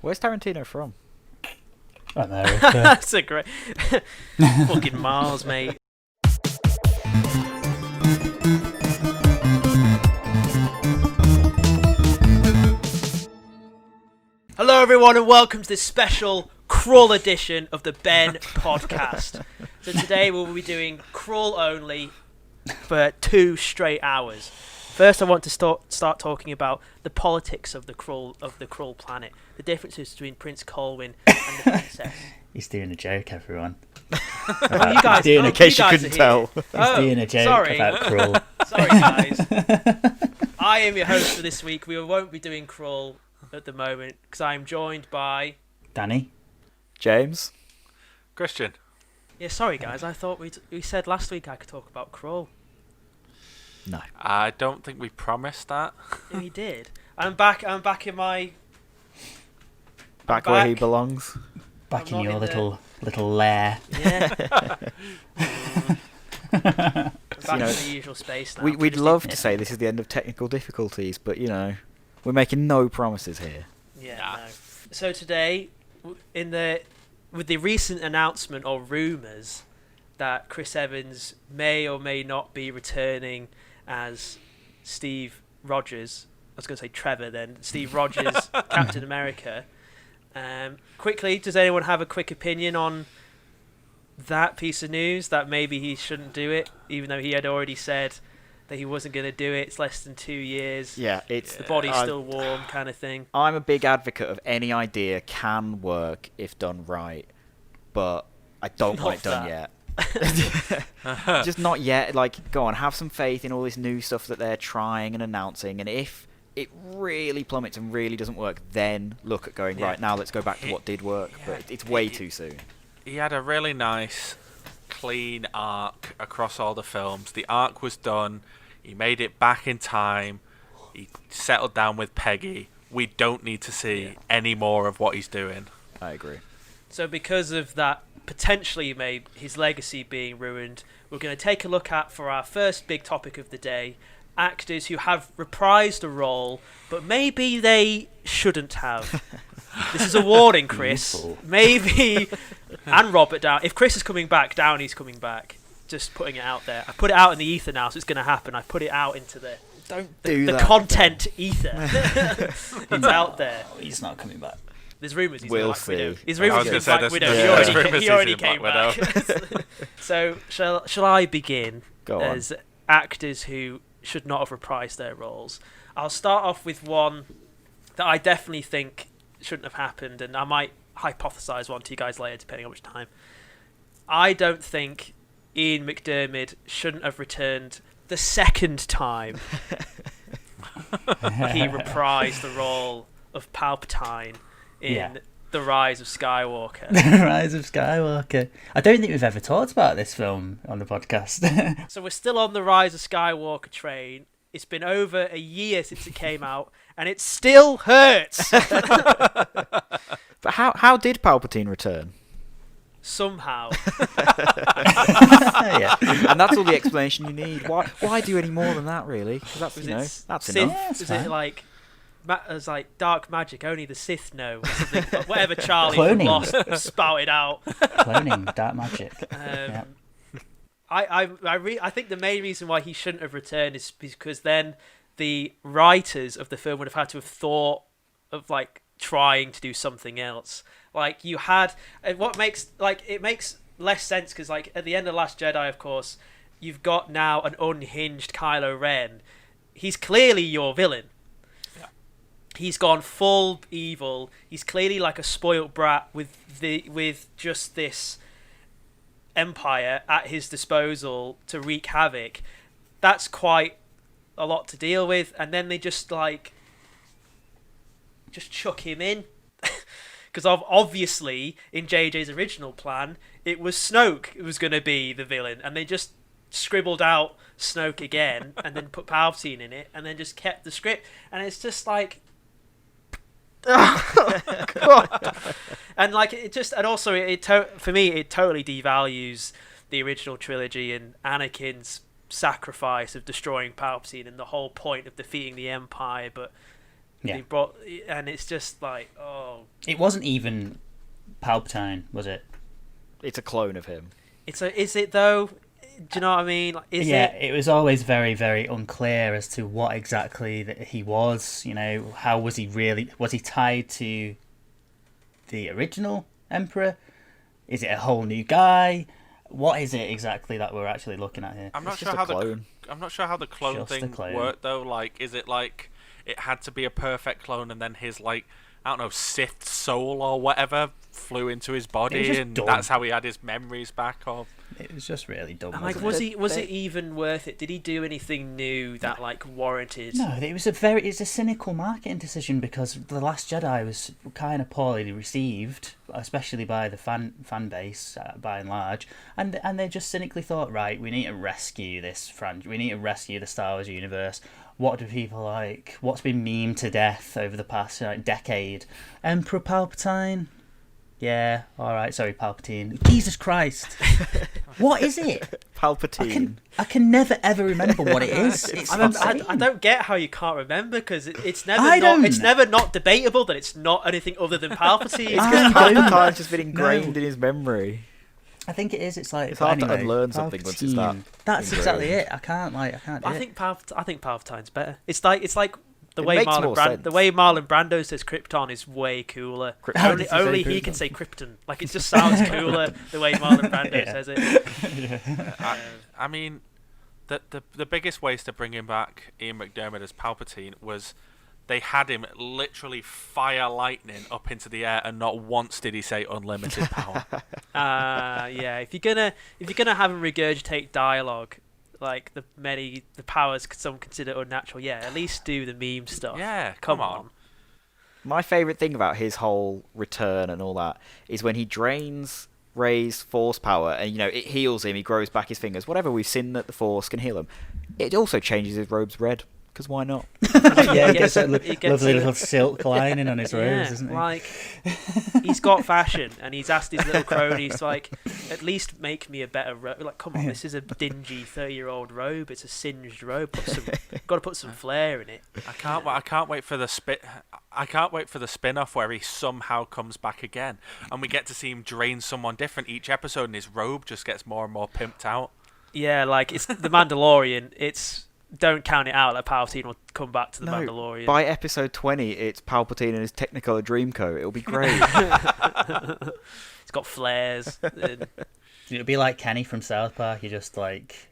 Where's Tarantino from? America. That's a great fucking Mars, mate. Hello, everyone, and welcome to this special Crawl edition of the Ben podcast. So today we'll be doing Crawl only for 2 straight hours. First, I want to start talking about the politics of the Crawl planet, the differences between Prince Colwyn and the princess. He's doing a joke, everyone. You guys, in case you couldn't tell. He's doing a joke about Crawl. Sorry, guys. I am your host for this week. We won't be doing Crawl at the moment because I'm joined by Danny. James. Kristian. Yeah, sorry guys. I thought we said last week I could talk about Crawl. No. I don't think we promised that. Yeah, he did. I'm back in my Back where he belongs. Back I'm in not your in little lair. Yeah. Back know, in the usual space now. We'd love to say this is the end of technical difficulties, but you know, we're making no promises here. Yeah. Nah. No. So today, with the recent announcement or rumours that Chris Evans may or may not be returning as Steve Rogers. I was going to say Trevor then. Steve Rogers, Captain America. Quickly, does anyone have a quick opinion on that piece of news? That maybe he shouldn't do it, even though he had already said that he wasn't going to do it. It's less than 2 years. Yeah, it's The body's still warm kind of thing. I'm a big advocate of any idea can work if done right, but I don't want it done yet. Just not yet. Like, go on, have some faith in all this new stuff that they're trying and announcing, and if it really plummets and really doesn't work, then look at going, right, now let's go back to what did work. But it's way too soon. He had a really nice, clean arc across all the films. The arc was done. He made it back in time. He settled down with Peggy. We don't need to see any more of what he's doing. I agree. So because of that potentially made his legacy being ruined, we're going to take a look at, for our first big topic of the day, actors who have reprised a role, but maybe they shouldn't have. This is a warning, Chris. Maybe, and Robert Downey. If Chris is coming back, Downey's coming back. Just putting it out there. I put it out in the ether now, so it's going to happen. I put it out into the content ether. It's out there. He's not coming back. There's rumours he's We'll Black Widow. see. There's I was rumours gonna he's say, Black Widow. there's He rumours already he's came Black back. So shall I begin? Go on. As actors who should not have reprised their roles. I'll start off with one that I definitely think shouldn't have happened, and I might hypothesize one to you guys later, depending on which time. I don't think Ian McDiarmid shouldn't have returned the second time he reprised the role of Palpatine in The Rise of Skywalker. The Rise of Skywalker. I don't think we've ever talked about this film on the podcast. So we're still on the Rise of Skywalker train. It's been over a year since it came out, and it still hurts. But how did Palpatine return? Somehow. Yeah. And that's all the explanation you need. Why do any more than that, really? 'Cause that's, Was you know, it that's Sith? enough. Yeah, it's Is fine. it like... It's like dark magic, only the Sith know. Or something. Whatever Charlie Cloning. from Lost spouted out. Cloning, dark magic. I think the main reason why he shouldn't have returned is because then the writers of the film would have had to have thought of like trying to do something else. Like you had, what makes it makes less sense because like at the end of Last Jedi, of course, you've got now an unhinged Kylo Ren. He's clearly your villain. He's gone full evil. He's clearly like a spoilt brat with just this empire at his disposal to wreak havoc. That's quite a lot to deal with, and then they just chuck him in because obviously in JJ's original plan it was Snoke who was going to be the villain, and they just scribbled out Snoke again and then put Palpatine in it and then just kept the script, and it's just like and like it just, and also for me it totally devalues the original trilogy and Anakin's sacrifice of destroying Palpatine and the whole point of defeating the Empire. But Yeah. They brought, and it's just like, oh, It wasn't even Palpatine, was it? It's a clone of him. is it though? Do you know what I mean? Like, is Yeah, it? it was always very, very unclear as to what exactly that he was. You know, how was he really? Was he tied to the original Emperor? Is it a whole new guy? What is it exactly that we're actually looking at here? I'm not It's sure just how a clone. I'm not sure how the clone Just a thing clone. worked though. Like, is it like it had to be a perfect clone, and then his like I don't know Sith soul or whatever flew into his body, just and dumb. that's how he had his memories back? Or It was just really dumb. Like, wasn't was it even worth it? Did he do anything new that like warranted? No, it's a cynical marketing decision because The Last Jedi was kind of poorly received, especially by the fan base by and large, and they just cynically thought, right, we need to rescue this franchise, we need to rescue the Star Wars universe. What do people like? What's been memed to death over the past decade? Emperor Palpatine. Yeah, all right. Sorry, Palpatine. Jesus Christ, what is it? Palpatine. I can never ever remember what it is. It's I don't get how you can't remember because it's never I don't. it's never not debatable that it's not anything other than Palpatine. It's because Palpatine's just been ingrained in his memory. I think it is. It's like It's hard to anyway, unlearn something once it's that Palpatine. That's ingrained. exactly it. I can't do I it. think Palpatine's better. It's like the It way makes more sense. the way Marlon Brando says Krypton is way cooler. Krypton. Only, Does he say only he Krypton? can say Krypton. Like it just sounds cooler the way Marlon Brando says it. I mean, the biggest ways to bring him back, Ian McDiarmid as Palpatine, was they had him literally fire lightning up into the air, and not once did he say unlimited power. Yeah. If you're gonna have him regurgitate dialogue, like the powers some consider unnatural, yeah, at least do the meme stuff. Yeah, Come come on. on. My favourite thing about his whole return and all that is when he drains Rey's force power and, it heals him, he grows back his fingers, whatever, we've seen that the force can heal him. It also changes his robes red, because why not? Yeah, he gets that he gets lovely a- little silk lining on his robes, isn't he? Like he's got fashion, and he's asked his little cronies to like at least make me a better robe. Like, come on, this is a dingy 30-year-old robe. It's a singed robe. Got to put some flair in it. I can't wait for the spin-off where he somehow comes back again, and we get to see him drain someone different each episode, and his robe just gets more and more pimped out. Yeah, like it's the Mandalorian. Don't count it out that Palpatine will come back to the Mandalorian. By episode 20, it's Palpatine in his Technicolor Dreamcoat. It'll be great. It's got flares. And It'll be like Kenny from South Park. He just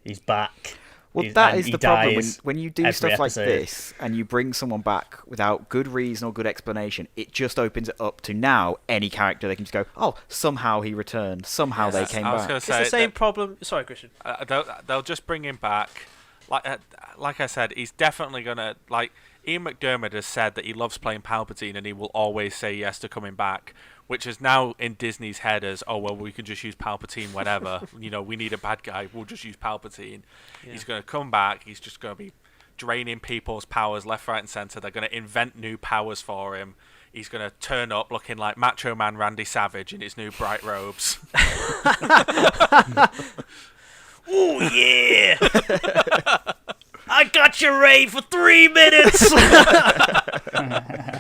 he's back. Well, He's- that and is he the problem. dies When you do every stuff like episode. this and you bring someone back without good reason or good explanation, it just opens it up to now any character they can just go, oh, somehow he returned, somehow they came I was back. gonna it's say the same that- problem. Sorry, Christian. they'll just bring him back. Like I said, he's definitely gonna Ian McDiarmid has said that he loves playing Palpatine and he will always say yes to coming back, which is now in Disney's head as, oh well, we can just use Palpatine whenever. We need a bad guy, we'll just use Palpatine. Yeah. He's gonna come back. He's just gonna be draining people's powers left, right, and center. They're gonna invent new powers for him. He's gonna turn up looking like Macho Man Randy Savage in his new bright robes. Oh yeah! I got you, Ray, for 3 minutes.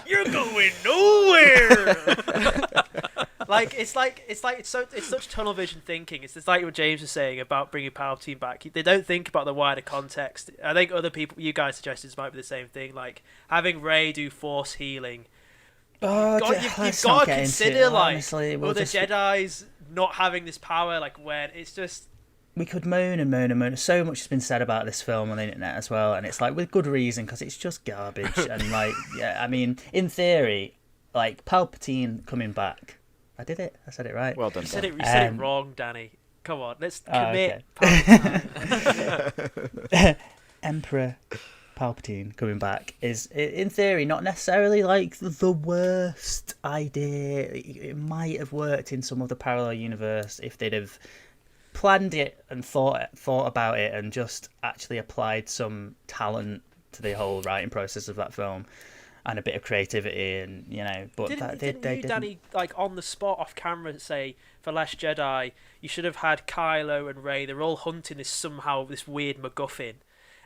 You're going nowhere. It's such tunnel vision thinking. It's like what James was saying about bringing Palpatine back. They don't think about the wider context. I think other people, you guys suggested this might be the same thing. Like having Rey do force healing. Oh, You've got to consider honestly, other Jedi's not having this power. Like when it's just. We could moan and moan and moan. So much has been said about this film on the internet as well, and it's with good reason because it's just garbage. And I mean, in theory, Palpatine coming back. I did it. I said it right. Well done. You said it Dan. wrong, Danny. Come on, let's commit. Okay. Emperor Palpatine coming back is, in theory, not necessarily the worst idea. It might have worked in some other parallel universe if they'd have planned it and thought about it and just actually applied some talent to the whole writing process of that film and a bit of creativity and but Didn't they you, didn't. Danny, on the spot off camera say for Last Jedi you should have had Kylo and Rey, they're all hunting this weird MacGuffin,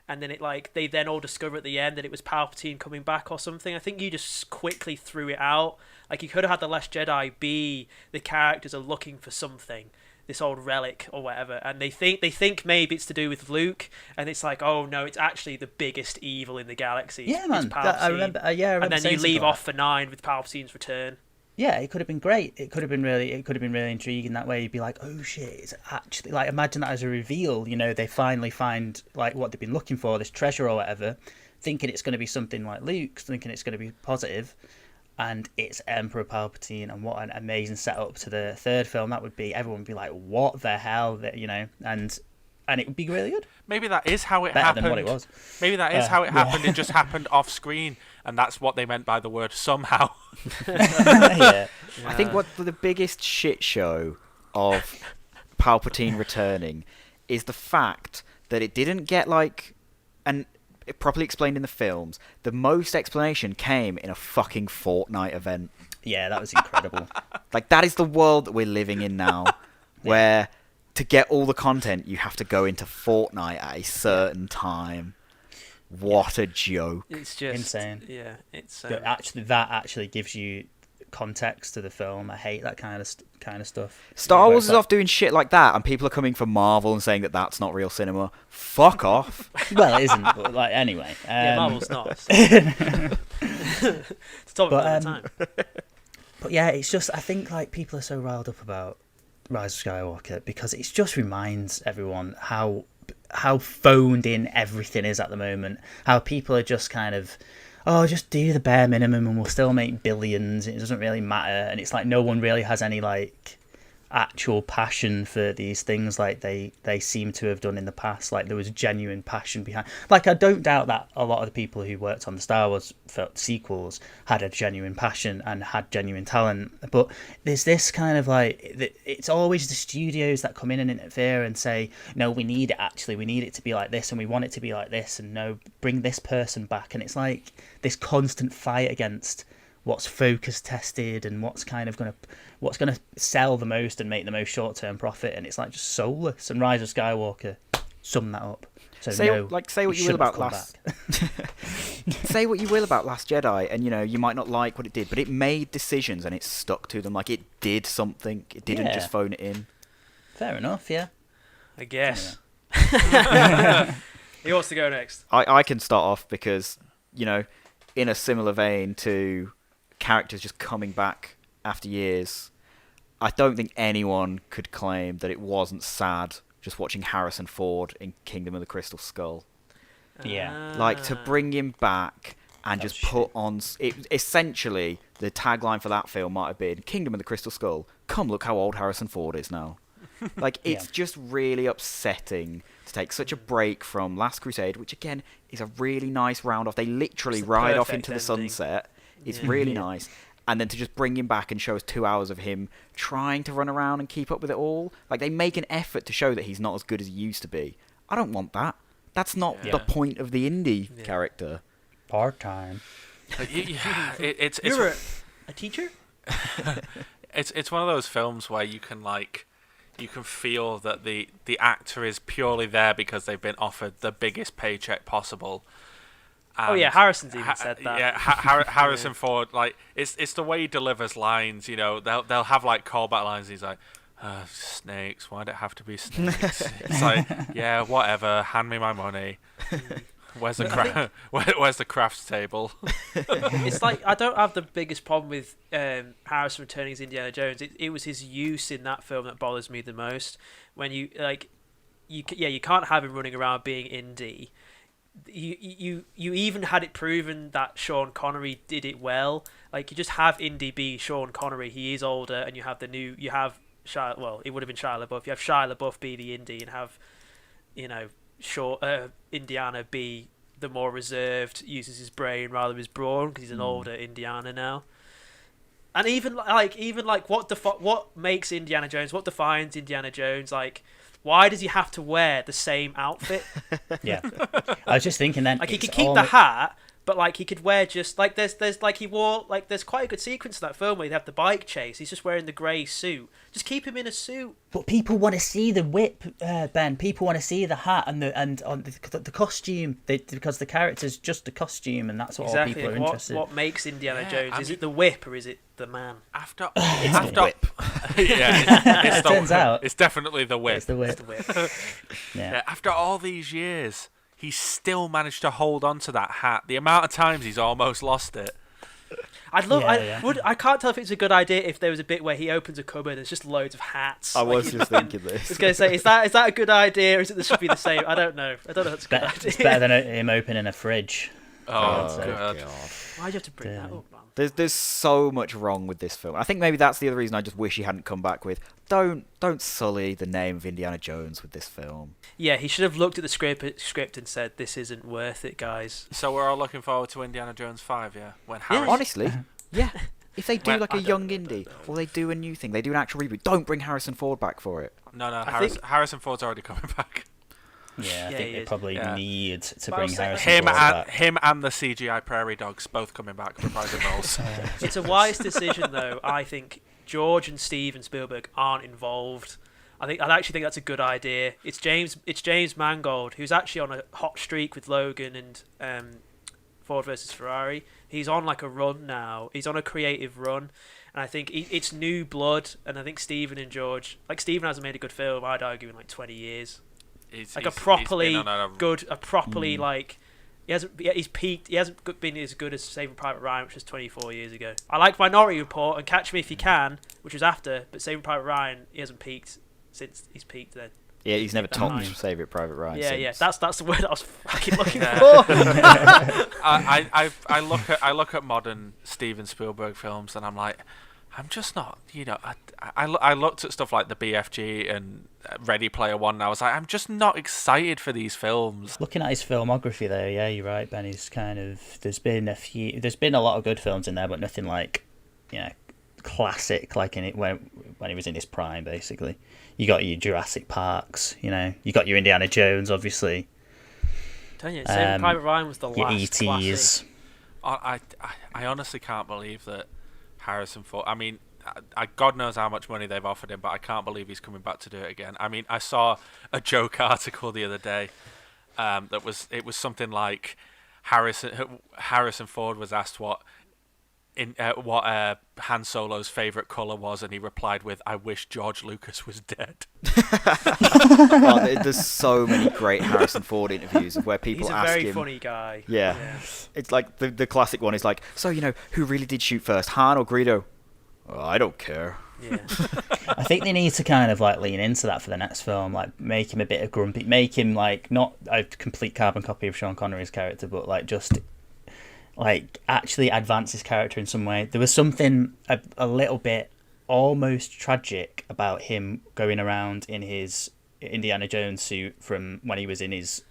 and then they then all discover at the end that it was Palpatine coming back or something. I think you just quickly threw it out. Like, you could have had The Last Jedi be the characters are looking for something, this old relic or whatever, and they think maybe it's to do with Luke, and it's like, oh no, it's actually the biggest evil in the galaxy. Yeah, man. I remember. I remember. And then you leave off for 9 with Palpatine's return. Yeah, it could have been great. It could have been really intriguing that way. You'd be like, oh shit, it's actually, like, imagine that as a reveal. You know, they finally find, like, what they've been looking for, this treasure or whatever, thinking it's going to be something like Luke, thinking it's going to be positive, and it's Emperor Palpatine. And what an amazing setup to the third film that would be. Everyone would be like, what the hell, you know, and it would be really good. Maybe that is how it Better happened. than what it was. Maybe that is how it happened. It just happened off screen, and that's what they meant by the word somehow. Yeah. I think what the biggest shit show of Palpatine returning is the fact that it didn't get it properly explained in the films. The most explanation came in a fucking Fortnite event. Yeah, that was incredible. Like, that is the world that we're living in now, where to get all the content you have to go into Fortnite at a certain time. What a joke! It's just insane. Yeah, it's That actually gives you context to the film. I hate that kind of stuff. Star Wars is off doing shit like that, and people are coming from Marvel and saying that that's not real cinema. Fuck off. Well, it isn't. But, like, anyway. Yeah, Marvel's not. It's topic all the time. But yeah, it's just, I think, like, people are so riled up about Rise of Skywalker because it just reminds everyone how phoned in everything is at the moment. How people are just kind of, oh, just do the bare minimum and we'll still make billions. It doesn't really matter. And it's like no one really has any, like, actual passion for these things like they seem to have done in the past. Like, there was genuine passion behind. Like, I don't doubt that a lot of the people who worked on the Star Wars sequels had a genuine passion and had genuine talent. But there's this kind of, like, it's always the studios that come in and interfere and say, no, we need it to be like this, and we want it to be like this, and no, bring this person back. And it's like this constant fight against what's focus tested and what's going to sell the most and make the most short-term profit, and it's like just soulless. And Rise of Skywalker sum that up. So say what you will about say what you will about Last Jedi, and, you know, you might not like what it did, but it made decisions and it stuck to them. Like, it did something. It didn't just phone it in. Fair enough, yeah. I guess. He wants to go next. I can start off because, you know, in a similar vein to characters just coming back after years, I don't think anyone could claim that it wasn't sad just watching Harrison Ford in Kingdom of the Crystal Skull. Yeah. Like, to bring him back and just put on it. Essentially, the tagline for that film might have been Kingdom of the Crystal Skull, come look how old Harrison Ford is now. Like, it's just really upsetting to take such a break from Last Crusade, which again is a really nice round off. They literally ride off into the sunset. It's really nice. And then to just bring him back and show us 2 hours of him trying to run around and keep up with it all. Like, they make an effort to show that he's not as good as he used to be. I don't want that. That's not the point of the indie character. Part-time. You're a teacher? It's one of those films where you can feel that the actor is purely there because they've been offered the biggest paycheck possible. And Harrison's even said that. Yeah, Harrison Ford, like, it's the way he delivers lines. You know, they'll have, like, callback lines. He's like, snakes. Why'd it have to be snakes? It's like, yeah, whatever. Hand me my money. Where's the crafts table? It's like, I don't have the biggest problem with Harrison returning as Indiana Jones. It was his use in that film that bothers me the most. When you can't have him running around being Indy. You even had it proven that Sean Connery did it well. Like, you just have Indy be Sean Connery. He is older, and you have it would have been Shia LaBeouf. You have Shia LaBeouf be the Indy, and have, you know, Indiana be the more reserved, uses his brain rather than his brawn, because he's an older Indiana now. And even what makes Indiana Jones? What defines Indiana Jones? Like, why does he have to wear the same outfit? Yeah, I was just thinking then. Like, he could keep the hat, but like he could wear just like there's like he wore like there's quite a good sequence in that film where he'd have the bike chase. He's just wearing the grey suit. Just keep him in a suit. But people want to see the whip, Ben. People want to see the hat and the costume. Because the character's just a costume, and that's what all people are interested. What makes Indiana Jones? Is it the whip or is it the man? After the whip. it's the, turns out it's definitely the whip. It's the whip. It's the whip. Yeah. After all these years, he still managed to hold on to that hat. The amount of times he's almost lost it. I'd love. Yeah, I can't tell if it's a good idea if there was a bit where he opens a cupboard and there's just loads of hats. I was just thinking this. I was going to say, is that a good idea, or is it this should be the same? I don't know. I don't know if it's a good idea. It's better than him opening a fridge. Oh, God. Why'd you have to bring that up, man? There's so much wrong with this film. I think maybe that's the other reason I just wish he hadn't come back with. Don't sully the name of Indiana Jones with this film. Yeah, he should have looked at the script and said, "This isn't worth it, guys." So we're all looking forward to Indiana Jones 5, yeah? When Harrison... Honestly, yeah. If they do Well, like I a young indie, or they do a new thing, they do an actual reboot, don't bring Harrison Ford back for it. No, I think- Harrison Ford's already coming back. Yeah, I Yeah, think he they is. probably Yeah. need to But I bring was saying- Harrison Him Ford back. and the CGI prairie dogs both coming back reprising roles. It's a wise decision, though. I think George and Steven Spielberg aren't involved. I actually think that's a good idea. It's James Mangold, who's actually on a hot streak with Logan and Ford versus Ferrari. He's on like a run now. He's on a creative run, and I think it's new blood. And I think Steven and George, like Steven hasn't made a good film, I'd argue, in like 20 years. Like a properly good, a properly like. He's peaked. He hasn't been as good as Saving Private Ryan, which was 24 years ago. I like Minority Report and Catch Me If You Can, which was after, but Saving Private Ryan, he hasn't peaked since he's peaked then. Yeah, he's never topped Right. Saving Private Ryan. Yeah, since. that's the word I was fucking looking Yeah. for. I look at modern Steven Spielberg films and I'm like, I'm just not, I looked at stuff like the BFG and Ready Player One and I was like, I'm just not excited for these films. Looking at his filmography there, yeah, you're right, Ben. He's kind of there's been a lot of good films in there, but nothing like, classic like in it when he was in his prime. Basically, you got your Jurassic Parks, you got your Indiana Jones, obviously. Telling you, Saving Private Ryan was the Your last ETs. classic. I honestly can't believe that Harrison Ford. I mean, God knows how much money they've offered him, but I can't believe he's coming back to do it again. I mean, I saw a joke article the other day. It was something like Harrison Ford was asked what Han Solo's favorite color was, and he replied with, "I wish George Lucas was dead." There's so many great Harrison Ford interviews where people He's a ask very him. funny guy. Yeah. It's like the classic one is like, so who really did shoot first, Han or Greedo? Oh, I don't care. Yeah. I think they need to kind of like lean into that for the next film, like make him a bit of grumpy, make him like not a complete carbon copy of Sean Connery's character, but like just like actually advance his character in some way. There was something a little bit almost tragic about him going around in his Indiana Jones suit from when he was in his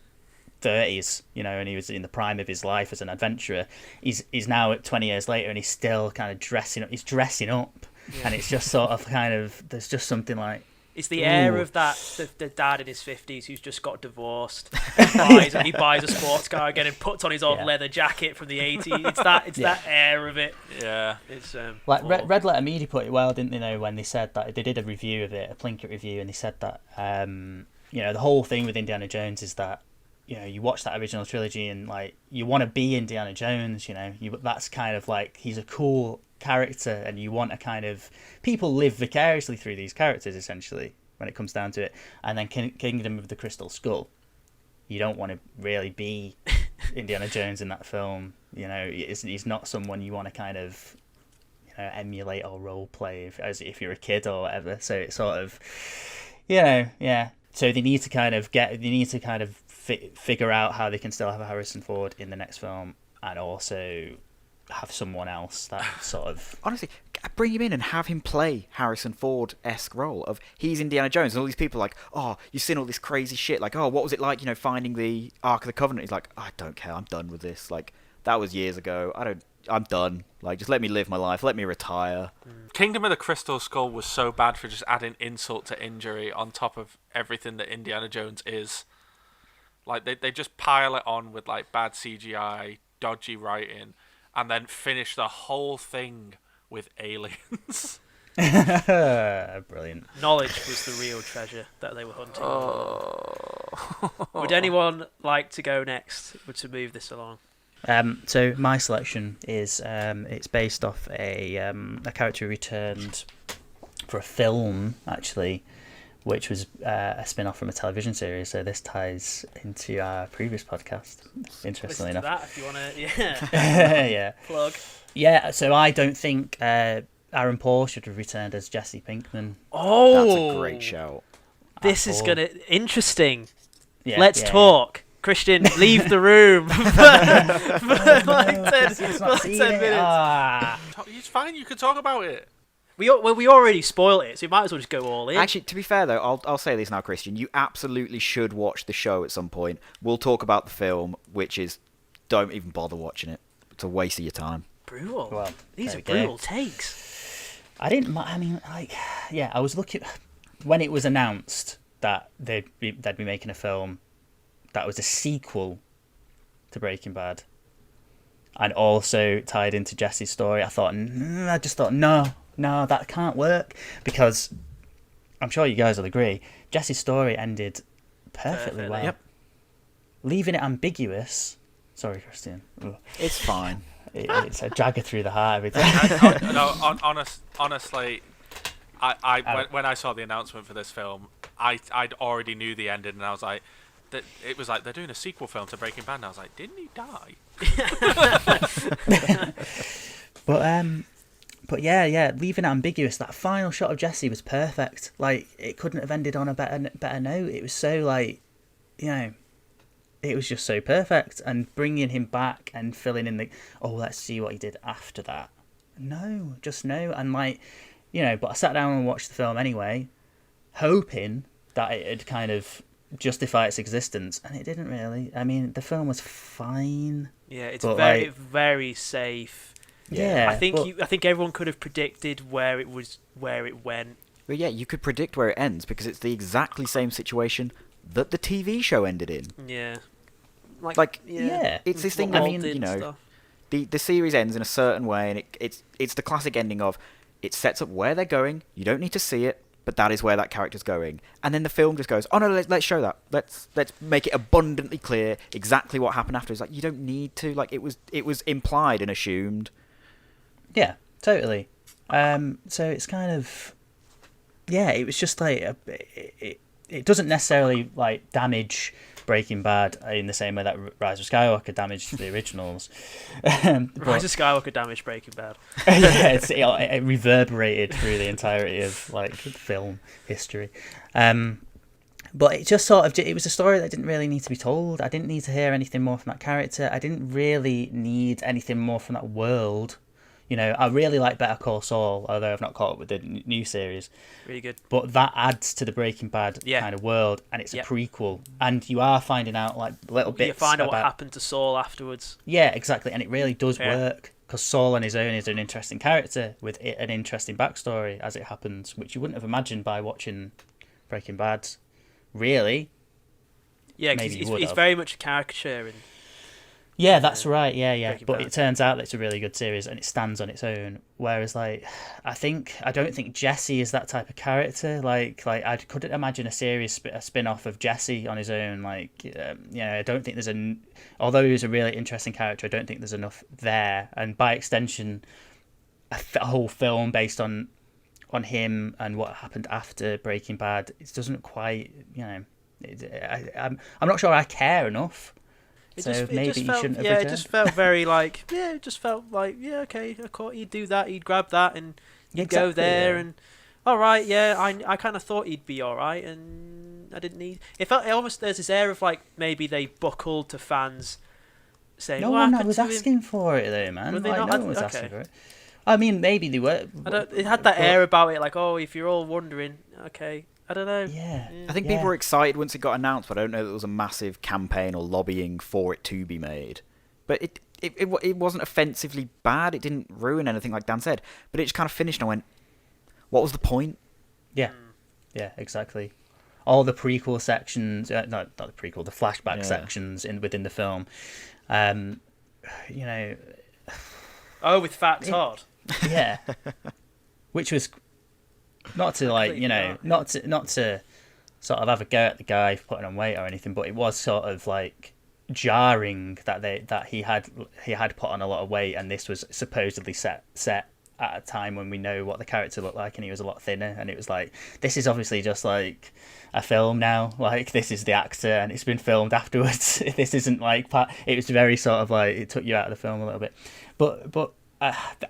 30s, and he was in the prime of his life as an adventurer. He's now at 20 years later and he's still kind of dressing up. He's dressing up. Yeah. And it's just sort of kind of, there's just something like, It's the air of the dad in his 50s who's just got divorced. He buys a sports car again and puts on his old leather jacket from the 80s. It's that air of it. Yeah. It's like Red Letter Media put it well, didn't they? Know when they said that they did a review of it, a Plinkett review, and they said that the whole thing with Indiana Jones is that you watch that original trilogy and like you want to be Indiana Jones. That's kind of like he's a cool character, and you want to kind of people live vicariously through these characters essentially when it comes down to it. And then Kingdom of the Crystal Skull, you don't want to really be Indiana Jones in that film. He's not someone you want to kind of emulate or role play if you're a kid or whatever. So it's sort of so they need to kind of figure out how they can still have a Harrison Ford in the next film and also have someone else that sort of... Honestly, bring him in and have him play Harrison Ford-esque role of he's Indiana Jones, and all these people are like, oh, you've seen all this crazy shit, like, oh, what was it like, finding the Ark of the Covenant? He's like, I don't care, I'm done with this, like, that was years ago, I'm done, like, just let me live my life, let me retire. Kingdom of the Crystal Skull was so bad for just adding insult to injury on top of everything that Indiana Jones is. Like, they just pile it on with, like, bad CGI, dodgy writing, and then finish the whole thing with aliens. Brilliant. Knowledge was the real treasure that they were hunting. Oh. Would anyone like to go next? Would to move this along? So my selection is it's based off a character who returned for a film, actually, which was a spin-off from a television series. So this ties into our previous podcast, interestingly Listen to enough. that if you want to, Yeah. plug. Yeah, so I don't think Aaron Paul should have returned as Jesse Pinkman. Oh, That's a great shout. This is all. gonna interesting. Yeah, Let's yeah, talk. Kristian, leave the room for like 10, He's not for seen 10 it. minutes. Ah. It's fine. You can talk about it. We already spoiled it, so you might as well just go all in. Actually, to be fair though, I'll say this now, Kristian. You absolutely should watch the show at some point. We'll talk about the film, which is don't even bother watching it. It's a waste of your time. brutal. Well, These there are we go. brutal takes. I didn't. I mean, like, yeah, I was looking when it was announced that they'd be making a film that was a sequel to Breaking Bad, and also tied into Jesse's story. I just thought, no, that can't work, because I'm sure you guys will agree, Jesse's story ended perfectly well. Yep. Leaving it ambiguous. Sorry, Kristian. Ugh. It's fine. It's a dagger through the heart every time. Honestly, when I saw the announcement for this film, I'd already knew the ending, and I was like, it was like they're doing a sequel film to Breaking Bad, and I was like, didn't he die? But yeah, leaving it ambiguous. That final shot of Jesse was perfect. Like, it couldn't have ended on a better note. It was so, like, it was just so perfect. And bringing him back and filling in let's see what he did after that. No, just no. And, like, but I sat down and watched the film anyway, hoping that it'd kind of justify its existence, and it didn't really. I mean, the film was fine. Yeah, it's but, very safe. Yeah, I think everyone could have predicted where it went. But yeah, you could predict where it ends because it's the exactly same situation that the TV show ended in. Yeah. Yeah. It's this thing. What I mean, Walt did and stuff. the series ends in a certain way, and it's the classic ending of it sets up where they're going. You don't need to see it, but that is where that character's going. And then the film just goes, oh no, let's show that. Let's make it abundantly clear exactly what happened after. It's like, you don't need to. Like, it was implied and assumed. Yeah, totally. So it's kind of, it was just like it doesn't necessarily like damage Breaking Bad in the same way that Rise of Skywalker damaged the originals. Rise of Skywalker damaged Breaking Bad. Yeah, it reverberated through the entirety of like film history. But it just it was a story that didn't really need to be told. I didn't need to hear anything more from that character. I didn't really need anything more from that world. I really like Better Call Saul, although I've not caught up with the new series. Really good. But that adds to the Breaking Bad kind of world, and it's a prequel. And you are finding out like little bits. You find out about what happened to Saul afterwards. Yeah, exactly, and it really does work, because Saul on his own is an interesting character with an interesting backstory as it happens, which you wouldn't have imagined by watching Breaking Bad. Really? Yeah, because he's very much a caricature. Yeah, that's right. Yeah. But Bad. it turns out that it's a really good series and it stands on its own. Whereas, like, I don't think Jesse is that type of character. Like I couldn't imagine a series, a spin-off of Jesse on his own. Like, I don't think there's although he's a really interesting character, I don't think there's enough there. And by extension, a whole film based on him and what happened after Breaking Bad, it doesn't quite, I'm not sure I care enough. It just felt very like, okay, of course he'd do that, he'd grab that, and he'd go there, and all right, I kind of thought he'd be all right, and I didn't need. It felt almost there's this air of like maybe they buckled to fans saying, no one was asking for it though, man. No one was asking for it. I mean, maybe they were. It had that air about it, like, oh, if you're all wondering, okay. I don't know. Yeah. I think people were excited once it got announced, but I don't know that there was a massive campaign or lobbying for it to be made. But it wasn't offensively bad. It didn't ruin anything, like Dan said. But it just kind of finished, and I went, what was the point? Yeah. Yeah, exactly. All the prequel sections, not the prequel, the flashback sections within the film, you know, Oh, with Fat Todd. yeah, which was not to like, you know, not to sort of have a go at the guy for putting on weight or anything, but it was sort of like jarring that he had put on a lot of weight, and this was supposedly set at a time when we know what the character looked like, and he was a lot thinner, and it was like, this is obviously just like a film now, like this is the actor and it's been filmed afterwards. This isn't like it was very sort of like, it took you out of the film a little bit, but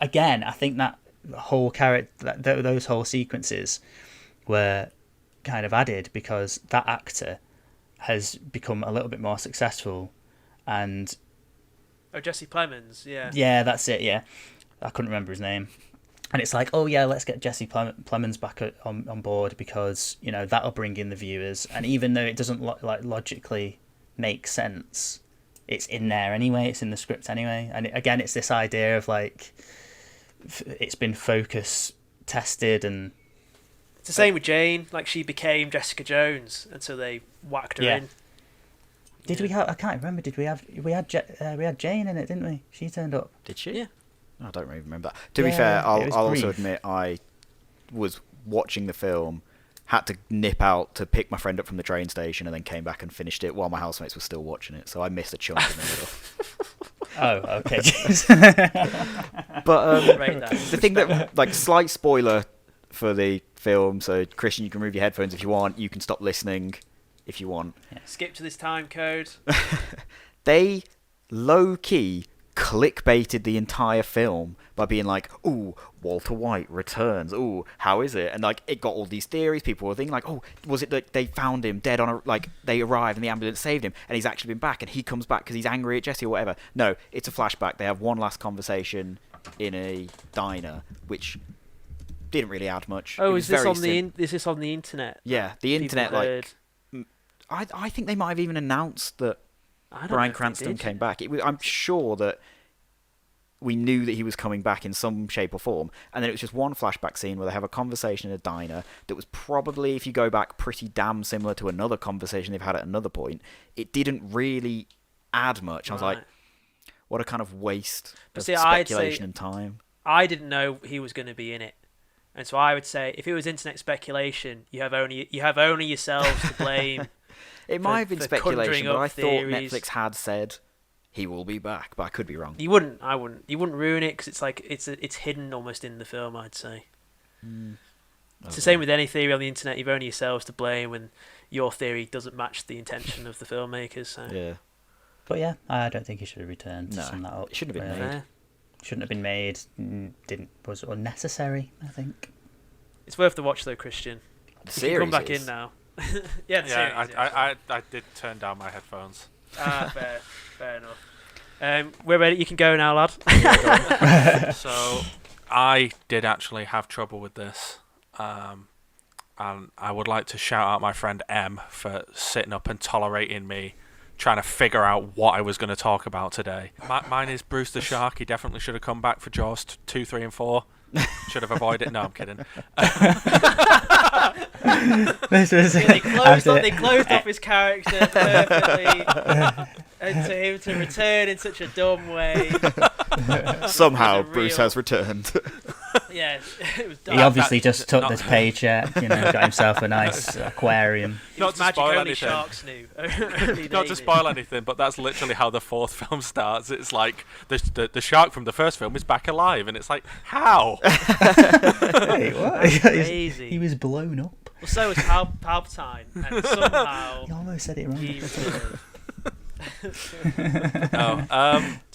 again, I think that whole character, those whole sequences were kind of added because that actor has become a little bit more successful, and Jesse Plemons, yeah. Yeah, that's it, yeah. I couldn't remember his name. And it's like, oh yeah, let's get Jesse Plemons back on board because, you know, that'll bring in the viewers. And even though it doesn't logically make sense, it's in there anyway. It's in the script anyway. And again, it's this idea of like, it's been focus tested, and it's the same with Jane. Like, she became Jessica Jones until they whacked her in. Did we have? I can't remember. Did we have? We had Jane in it, didn't we? She turned up. Did she? Yeah. I don't really remember that. To be fair, I'll also admit I was watching the film, had to nip out to pick my friend up from the train station, and then came back and finished it while my housemates were still watching it. So I missed a chunk in the middle. Oh, okay. But the thing that, like, slight spoiler for the film. So Kristian, you can remove your headphones if you want. You can stop listening if you want. Yeah. Skip to this time code. They low key clickbaited the entire film by being like, ooh, Walter White returns, ooh, how is it? And like, it got all these theories. People were thinking like, oh, was it that they found him dead on a, like, they arrived and the ambulance saved him and he's actually been back and he comes back because he's angry at Jesse or whatever. No, it's a flashback. They have one last conversation in a diner, which didn't really add much. Oh, is this on the internet? Yeah, the internet, like, I think they might have even announced that Bryan Cranston came back. I'm sure that we knew that he was coming back in some shape or form, and then it was just one flashback scene where they have a conversation in a diner that was probably, if you go back, pretty damn similar to another conversation they've had at another point. It didn't really add much. I was like, what a kind of waste of speculation and time. I didn't know he was going to be in it, and so I would say if it was internet speculation, you have only yourselves to blame. It might have been speculation, but I thought Netflix had said he will be back, but I could be wrong. You wouldn't ruin it because it's like it's hidden almost in the film, I'd say. It's the same with any theory on the internet. You've only yourselves to blame when your theory doesn't match the intention of the filmmakers. So. Yeah. But yeah, I don't think he should have returned to sum that up. It shouldn't have been made. Shouldn't have been made. Was unnecessary, I think. It's worth the watch though, Kristian. The series come back in now. Yeah, I did turn down my headphones. Fair enough. We're ready. You can go now, lad. So, I did actually have trouble with this, and I would like to shout out my friend M for sitting up and tolerating me trying to figure out what I was going to talk about today. Mine is Bruce the Shark. He definitely should have come back for Jaws 2, 3, and 4. Should have avoided it. No, I'm kidding. They closed off his character perfectly, and to him to return in such a dumb way. Somehow, Bruce has returned. Yeah, it was dumb. He obviously just took this paycheck, got himself a nice aquarium. Not to spoil anything. Sharks knew. Not to spoil anything, but that's literally how the fourth film starts. It's like the shark from the first film is back alive, and it's like, how? Wait, what? Crazy. He was blown up. Well, so was Palpatine, and somehow he almost said it wrong. It's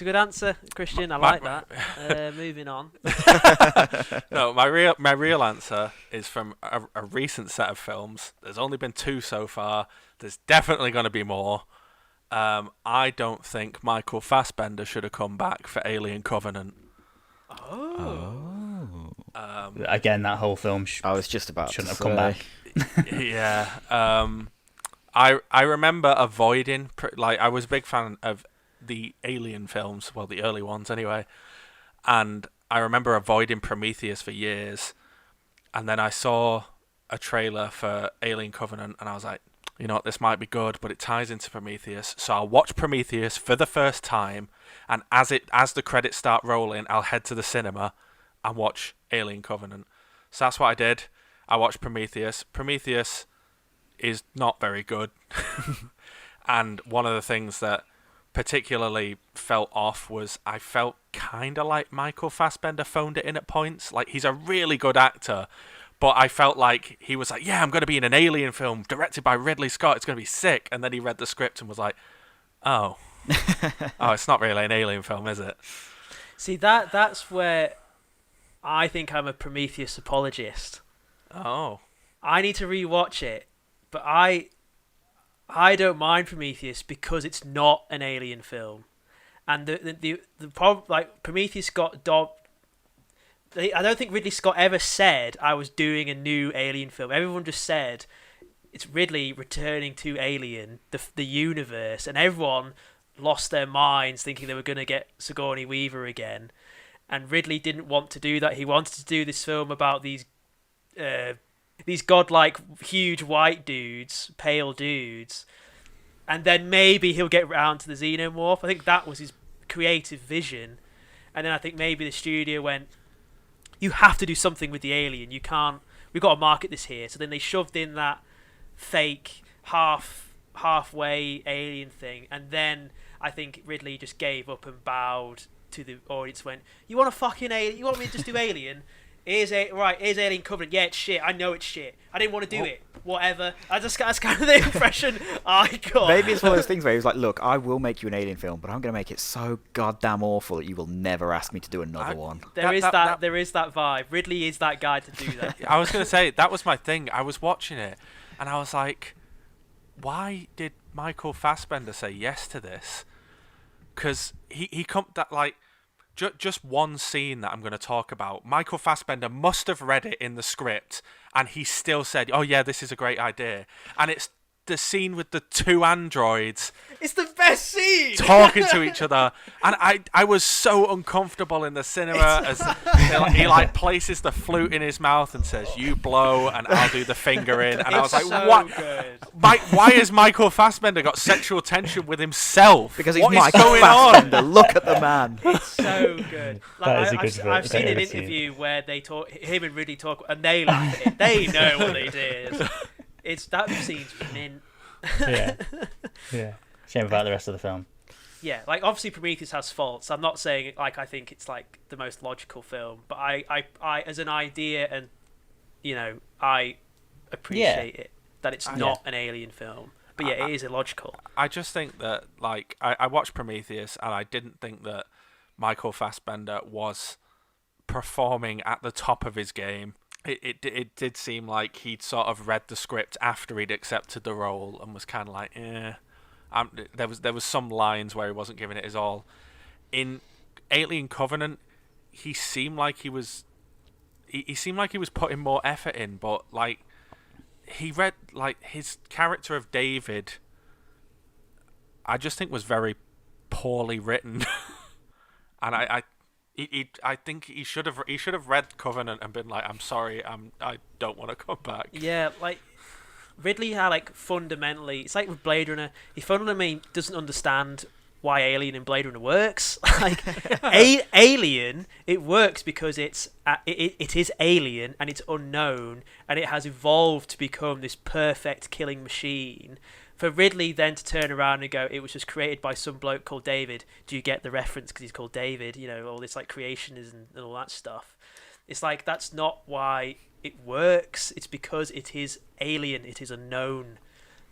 a good answer, Kristian. I like that. Moving on. No, my real answer is from a recent set of films. There's only been 2 so far. There's definitely going to be more. I don't think Michael Fassbender should have come back for Alien Covenant. Again, that whole film I was just about shouldn't to have come back. Yeah. I remember avoiding, I was a big fan of the Alien films, well, the early ones anyway, and I remember avoiding Prometheus for years, and then I saw a trailer for Alien Covenant, and I was like, you know what, this might be good, but it ties into Prometheus. So I'll watch Prometheus for the first time, and as the credits start rolling, I'll head to the cinema and watch Alien Covenant. So that's what I did. I watched Prometheus. Prometheus is not very good. And one of the things that particularly felt off was I felt kind of like Michael Fassbender phoned it in at points. Like, he's a really good actor, but I felt like he was like, yeah, I'm going to be in an Alien film directed by Ridley Scott. It's going to be sick. And then he read the script and was like, oh, it's not really an Alien film, is it? See, that's where I think I'm a Prometheus apologist. Oh. I need to rewatch it, but I don't mind Prometheus because it's not an Alien film. And the problem, like, Prometheus got I don't think Ridley Scott ever said I was doing a new Alien film. Everyone just said it's Ridley returning to Alien, the universe, and everyone lost their minds thinking they were going to get Sigourney Weaver again. And Ridley didn't want to do that. He wanted to do this film about these godlike huge white dudes, pale dudes, and then maybe he'll get round to the xenomorph. I think that was his creative vision. And then I think maybe the studio went, you have to do something with the alien. You can't. We've got to market this here. So then they shoved in that fake halfway alien thing, and then I think Ridley just gave up and bowed to the audience. Went, you want a fucking alien? You want me to just do Alien? Here's Alien Covenant. Yeah, it's shit. I know it's shit. I didn't want to do it. Whatever. That's kind of the impression I got. Maybe it's one of those things where he was like, look, I will make you an Alien film, but I'm going to make it so goddamn awful that you will never ask me to do another one. There is that vibe. Ridley is that guy to do that. I was going to say, that was my thing. I was watching it, and I was like, why did Michael Fassbender say yes to this? Because he just one scene that I'm going to talk about, Michael Fassbender must have read it in the script, and he still said, oh yeah, this is a great idea. And it's the scene with the two androids. It's the best scene! Talking to each other. And I was so uncomfortable in the cinema as he like places the flute in his mouth and says, you blow and I'll do the finger in. And I was like, so what? Good. Why has Michael Fassbender got sexual tension with himself? Because he's what is Michael going Fassbender. on? Look at the man. It's so good. I've seen an favorite interview where they talk, him and Ridley talk, and they laugh at it. They know what they did. That scene's mint. Yeah. Shame about the rest of the film. Yeah, like, obviously Prometheus has faults. I'm not saying like I think it's like the most logical film, but I as an idea, and I appreciate it that it's not an Alien film. But yeah, it is illogical. I just think that, like, I watched Prometheus and I didn't think that Michael Fassbender was performing at the top of his game. It did seem like he'd sort of read the script after he'd accepted the role and was kind of like, there was some lines where he wasn't giving it his all. In Alien Covenant, he seemed like he was putting more effort in, but like he read, like, his character of David, I just think was very poorly written, and I think he should have read Covenant and been like, I'm sorry, I don't want to come back. Yeah, like Ridley had, like, fundamentally, it's like with Blade Runner, he fundamentally doesn't understand why Alien and Blade Runner works. Like, Alien, it works because it is alien and it's unknown and it has evolved to become this perfect killing machine. For Ridley then to turn around and go, it was just created by some bloke called David. Do you get the reference? Because he's called David, all this, like, creationism and all that stuff. It's like, that's not why it works. It's because it is alien. It is unknown.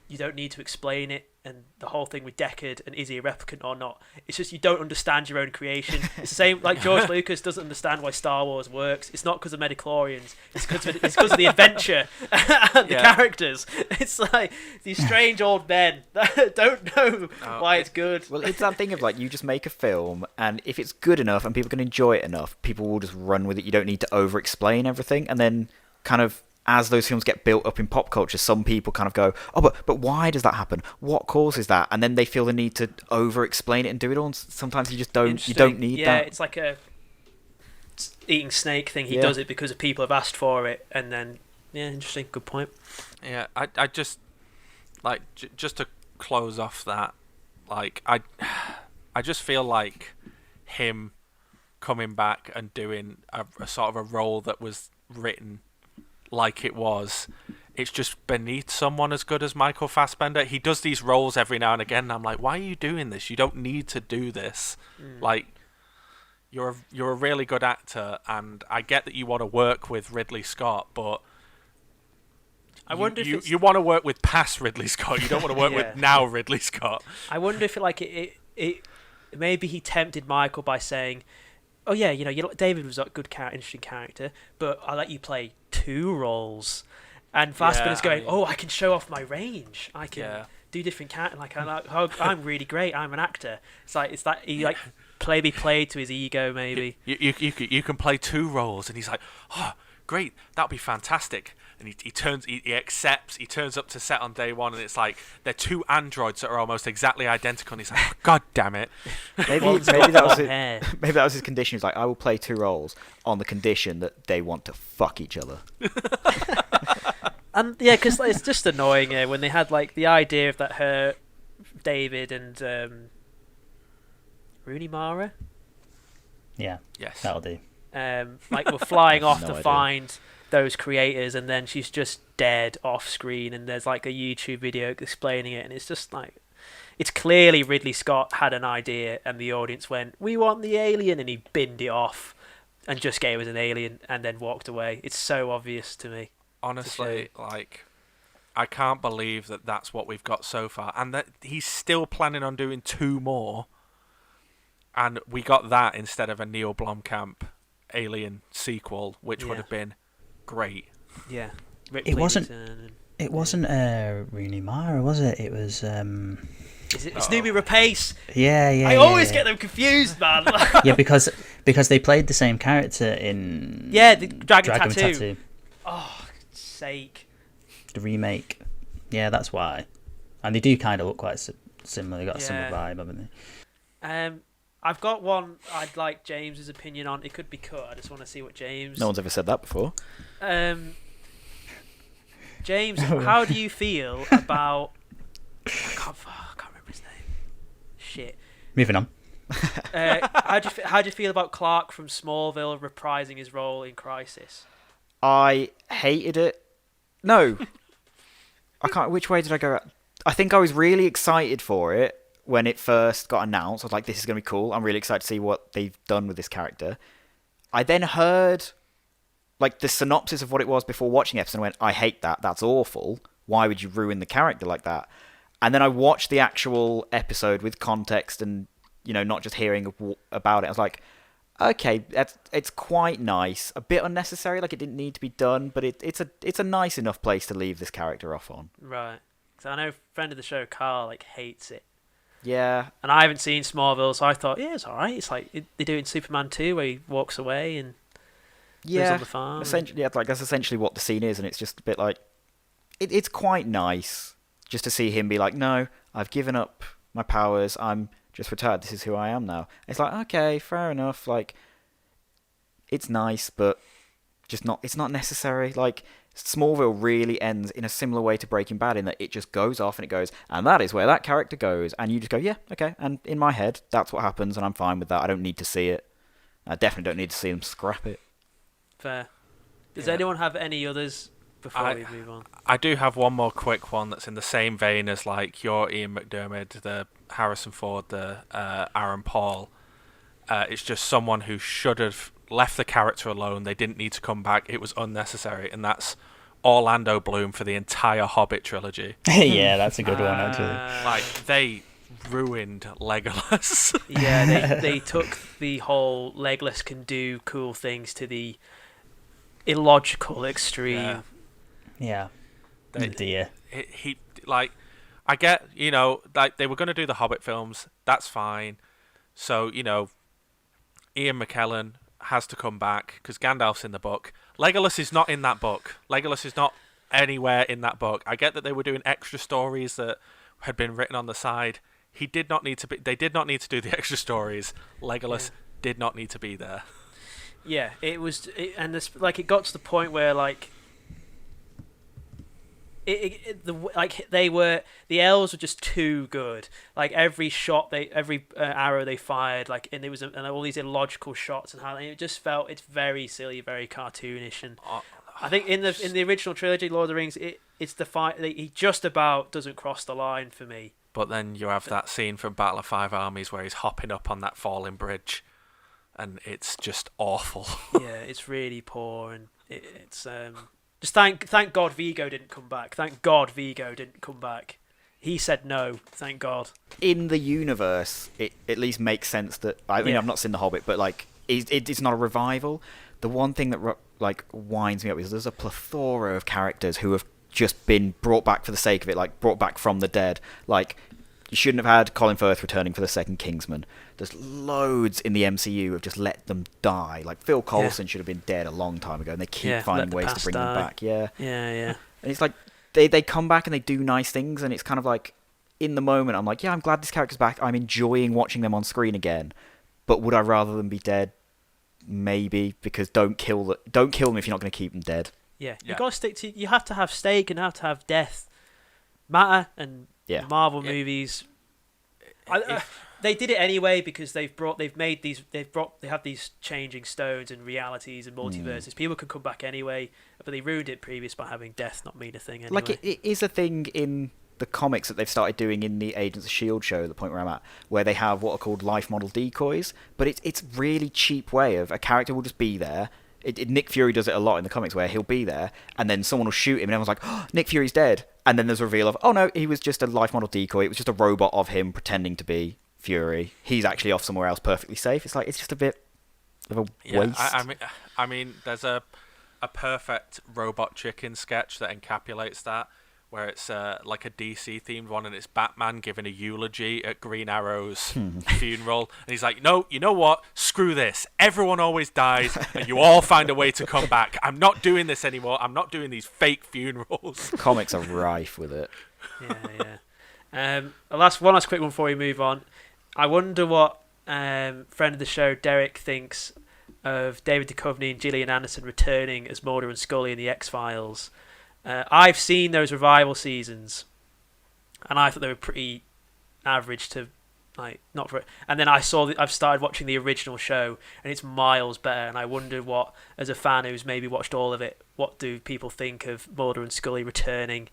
You don't need to explain it. And the whole thing with Deckard and is he a replicant or not, it's just you don't understand your own creation. It's the same, like, George Lucas doesn't understand why Star Wars works. It's not because of midichlorians. It's because of the adventure and the characters. It's like these strange old men that don't know why it's good. Well, it's that thing of, like, you just make a film, and if it's good enough and people can enjoy it enough, people will just run with it. You don't need to over-explain everything. And then kind of, as those films get built up in pop culture, some people kind of go, oh, but why does that happen? What causes that? And then they feel the need to over-explain it and do it all. And sometimes you just don't. You don't need that. Yeah, it's like a eating snake thing. He does it because people have asked for it, and then interesting, good point. Yeah, I just like just to close off that, like I just feel like him coming back and doing a sort of a role that was written like it was, it's just beneath someone as good as Michael Fassbender. He does these roles every now and again, and I'm like, why are you doing this? You don't need to do this. Like, you're a really good actor, and I get that you want to work with Ridley Scott, but I wonder if you want to work with past Ridley Scott. You don't want to work with now Ridley Scott. I wonder if it maybe he tempted Michael by saying, "Oh yeah, David was a good interesting character, but I'll let you play 2 roles." And Fassbender's going, "Oh, I can show off my range. I can do different characters. Like, I'm really great. I'm an actor." It's that he played to his ego, maybe. You can play 2 roles, and he's like, "Oh, great, that'd be fantastic." And he accepts. He turns up to set on day 1, and it's like they're 2 androids that are almost exactly identical. And he's like, oh, "God damn it!" Maybe that was it. Maybe that was his condition. He's like, "I will play 2 roles on the condition that they want to fuck each other." And yeah, because it's just annoying when they had like the idea of that David and Rooney Mara. Yeah. Yes. That'll do. We're flying off No to idea. find those creators, and then she's just dead off screen, and there's like a YouTube video explaining it, and it's just like, it's clearly Ridley Scott had an idea, and the audience went, "We want the alien," and he binned it off, and just gave us an alien, and then walked away. It's so obvious to me. Honestly, like, I can't believe that that's what we've got so far, and that he's still planning on doing 2 more. And we got that instead of a Neil Blomkamp Alien sequel, which would have been great. Yeah, It wasn't Rooney Mara, was it? It was It's Noomi Rapace. Yeah. I always get them confused, man. Yeah, because they played the same character in the Dragon with Tattoo. Oh, sake. The remake. Yeah, that's why. And they do kind of look quite similar. They got a similar vibe, haven't they? I've got one I'd like James's opinion on. It could be cut. I just want to see what James. No one's ever said that before. James, how do you feel about? I can't remember his name. Shit. Moving on. How do you feel about Clark from Smallville reprising his role in Crisis? I hated it. No. I can't. Which way did I go? I think I was really excited for it when it first got announced. I was like, this is going to be cool. I'm really excited to see what they've done with this character. I then heard like the synopsis of what it was before watching the episode and went, I hate that. That's awful. Why would you ruin the character like that? And then I watched the actual episode with context and, not just hearing about it. I was like, okay, it's quite nice. A bit unnecessary, like it didn't need to be done, but it's a nice enough place to leave this character off on. Right. So I know a friend of the show, Carl, hates it. Yeah. And I haven't seen Smallville, so I thought, yeah, it's alright. It's like they do in Superman 2 where he walks away and lives on the farm. Essentially, that's essentially what the scene is, and it's just a bit like it's quite nice just to see him be like, no, I've given up my powers. I'm just retired. This is who I am now. It's like, okay, fair enough. Like, it's nice, but just not. It's not necessary. Like, Smallville really ends in a similar way to Breaking Bad in that it just goes off and it goes, and that is where that character goes, and you just go, yeah, okay. And in my head, that's what happens, and I'm fine with that. I don't need to see it. I definitely don't need to see them scrap it. Fair. Does anyone have any others before we move on? I do have one more quick one that's in the same vein as like your Ian McDiarmid, the Harrison Ford, the Aaron Paul. It's just someone who should have left the character alone. They didn't need to come back. It was unnecessary, and that's Orlando Bloom for the entire Hobbit trilogy. Yeah, that's a good one actually. Like, they ruined Legolas. Yeah, they took the whole Legolas can do cool things to the illogical extreme. Yeah. Dear. He like, I get, like they were going to do the Hobbit films. That's fine. So, Ian McKellen has to come back because Gandalf's in the book. Legolas is not in that book. Legolas is not anywhere in that book. I get that they were doing extra stories that had been written on the side. They did not need to do the extra stories. Legolas did not need to be there. Yeah, it got to the point where like the elves were just too good. Like every shot, every arrow they fired, like, and all these illogical shots, and it just felt, it's very silly, very cartoonish. And I think in the original trilogy, Lord of the Rings, it's the fight, he just about doesn't cross the line for me. But then you have that scene from Battle of Five Armies where he's hopping up on that falling bridge, and it's just awful. Yeah, it's really poor, and it's just thank God Vigo didn't come back. Thank God Vigo didn't come back. He said no. Thank God. In the universe, it at least makes sense that I mean, I've not seen The Hobbit, but like it's not a revival. The one thing that like winds me up is there's a plethora of characters who have just been brought back for the sake of it, like brought back from the dead. Like, you shouldn't have had Colin Firth returning for the second Kingsman. There's loads in the MCU who have just let them die. Like, Phil Coulson should have been dead a long time ago, and they keep finding ways to bring them back. Yeah. And it's like, they come back and they do nice things, and it's kind of like, in the moment, I'm like, yeah, I'm glad this character's back. I'm enjoying watching them on screen again. But would I rather them be dead? Maybe, because don't kill them if you're not going to keep them dead. Yeah, you got to stick to. You have to have stake and have to have death matter, and Marvel movies. They did it anyway because they have these changing stones and realities and multiverses. People can come back anyway, but they ruined it previous by having death not mean a thing anyway. Like, it is a thing in the comics that they've started doing in the Agents of S.H.I.E.L.D. show, the point where I'm at, where they have what are called life model decoys, but it's really cheap way of a character will just be there. Nick Fury does it a lot in the comics where he'll be there and then someone will shoot him and everyone's like, oh, Nick Fury's dead. And then there's a reveal of, oh no, he was just a life model decoy. It was just a robot of him pretending to be Fury. He's actually off somewhere else perfectly safe. It's like, it's just a bit of a waste. I mean, there's a perfect Robot Chicken sketch that encapsulates that, where it's like a DC themed one, and it's Batman giving a eulogy at Green Arrow's funeral, and he's like, no, you know what, screw this, everyone always dies and you all find a way to come back. I'm not doing this anymore. I'm not doing these fake funerals. Comics are rife with it. Last quick one before we move on. I wonder what friend of the show Derek thinks of David Duchovny and Gillian Anderson returning as Mulder and Scully in the X-Files. I've seen those revival seasons, and I thought they were pretty average to, like, not for. And then I've started watching the original show, and it's miles better. And I wonder what, as a fan who's maybe watched all of it, what do people think of Mulder and Scully returning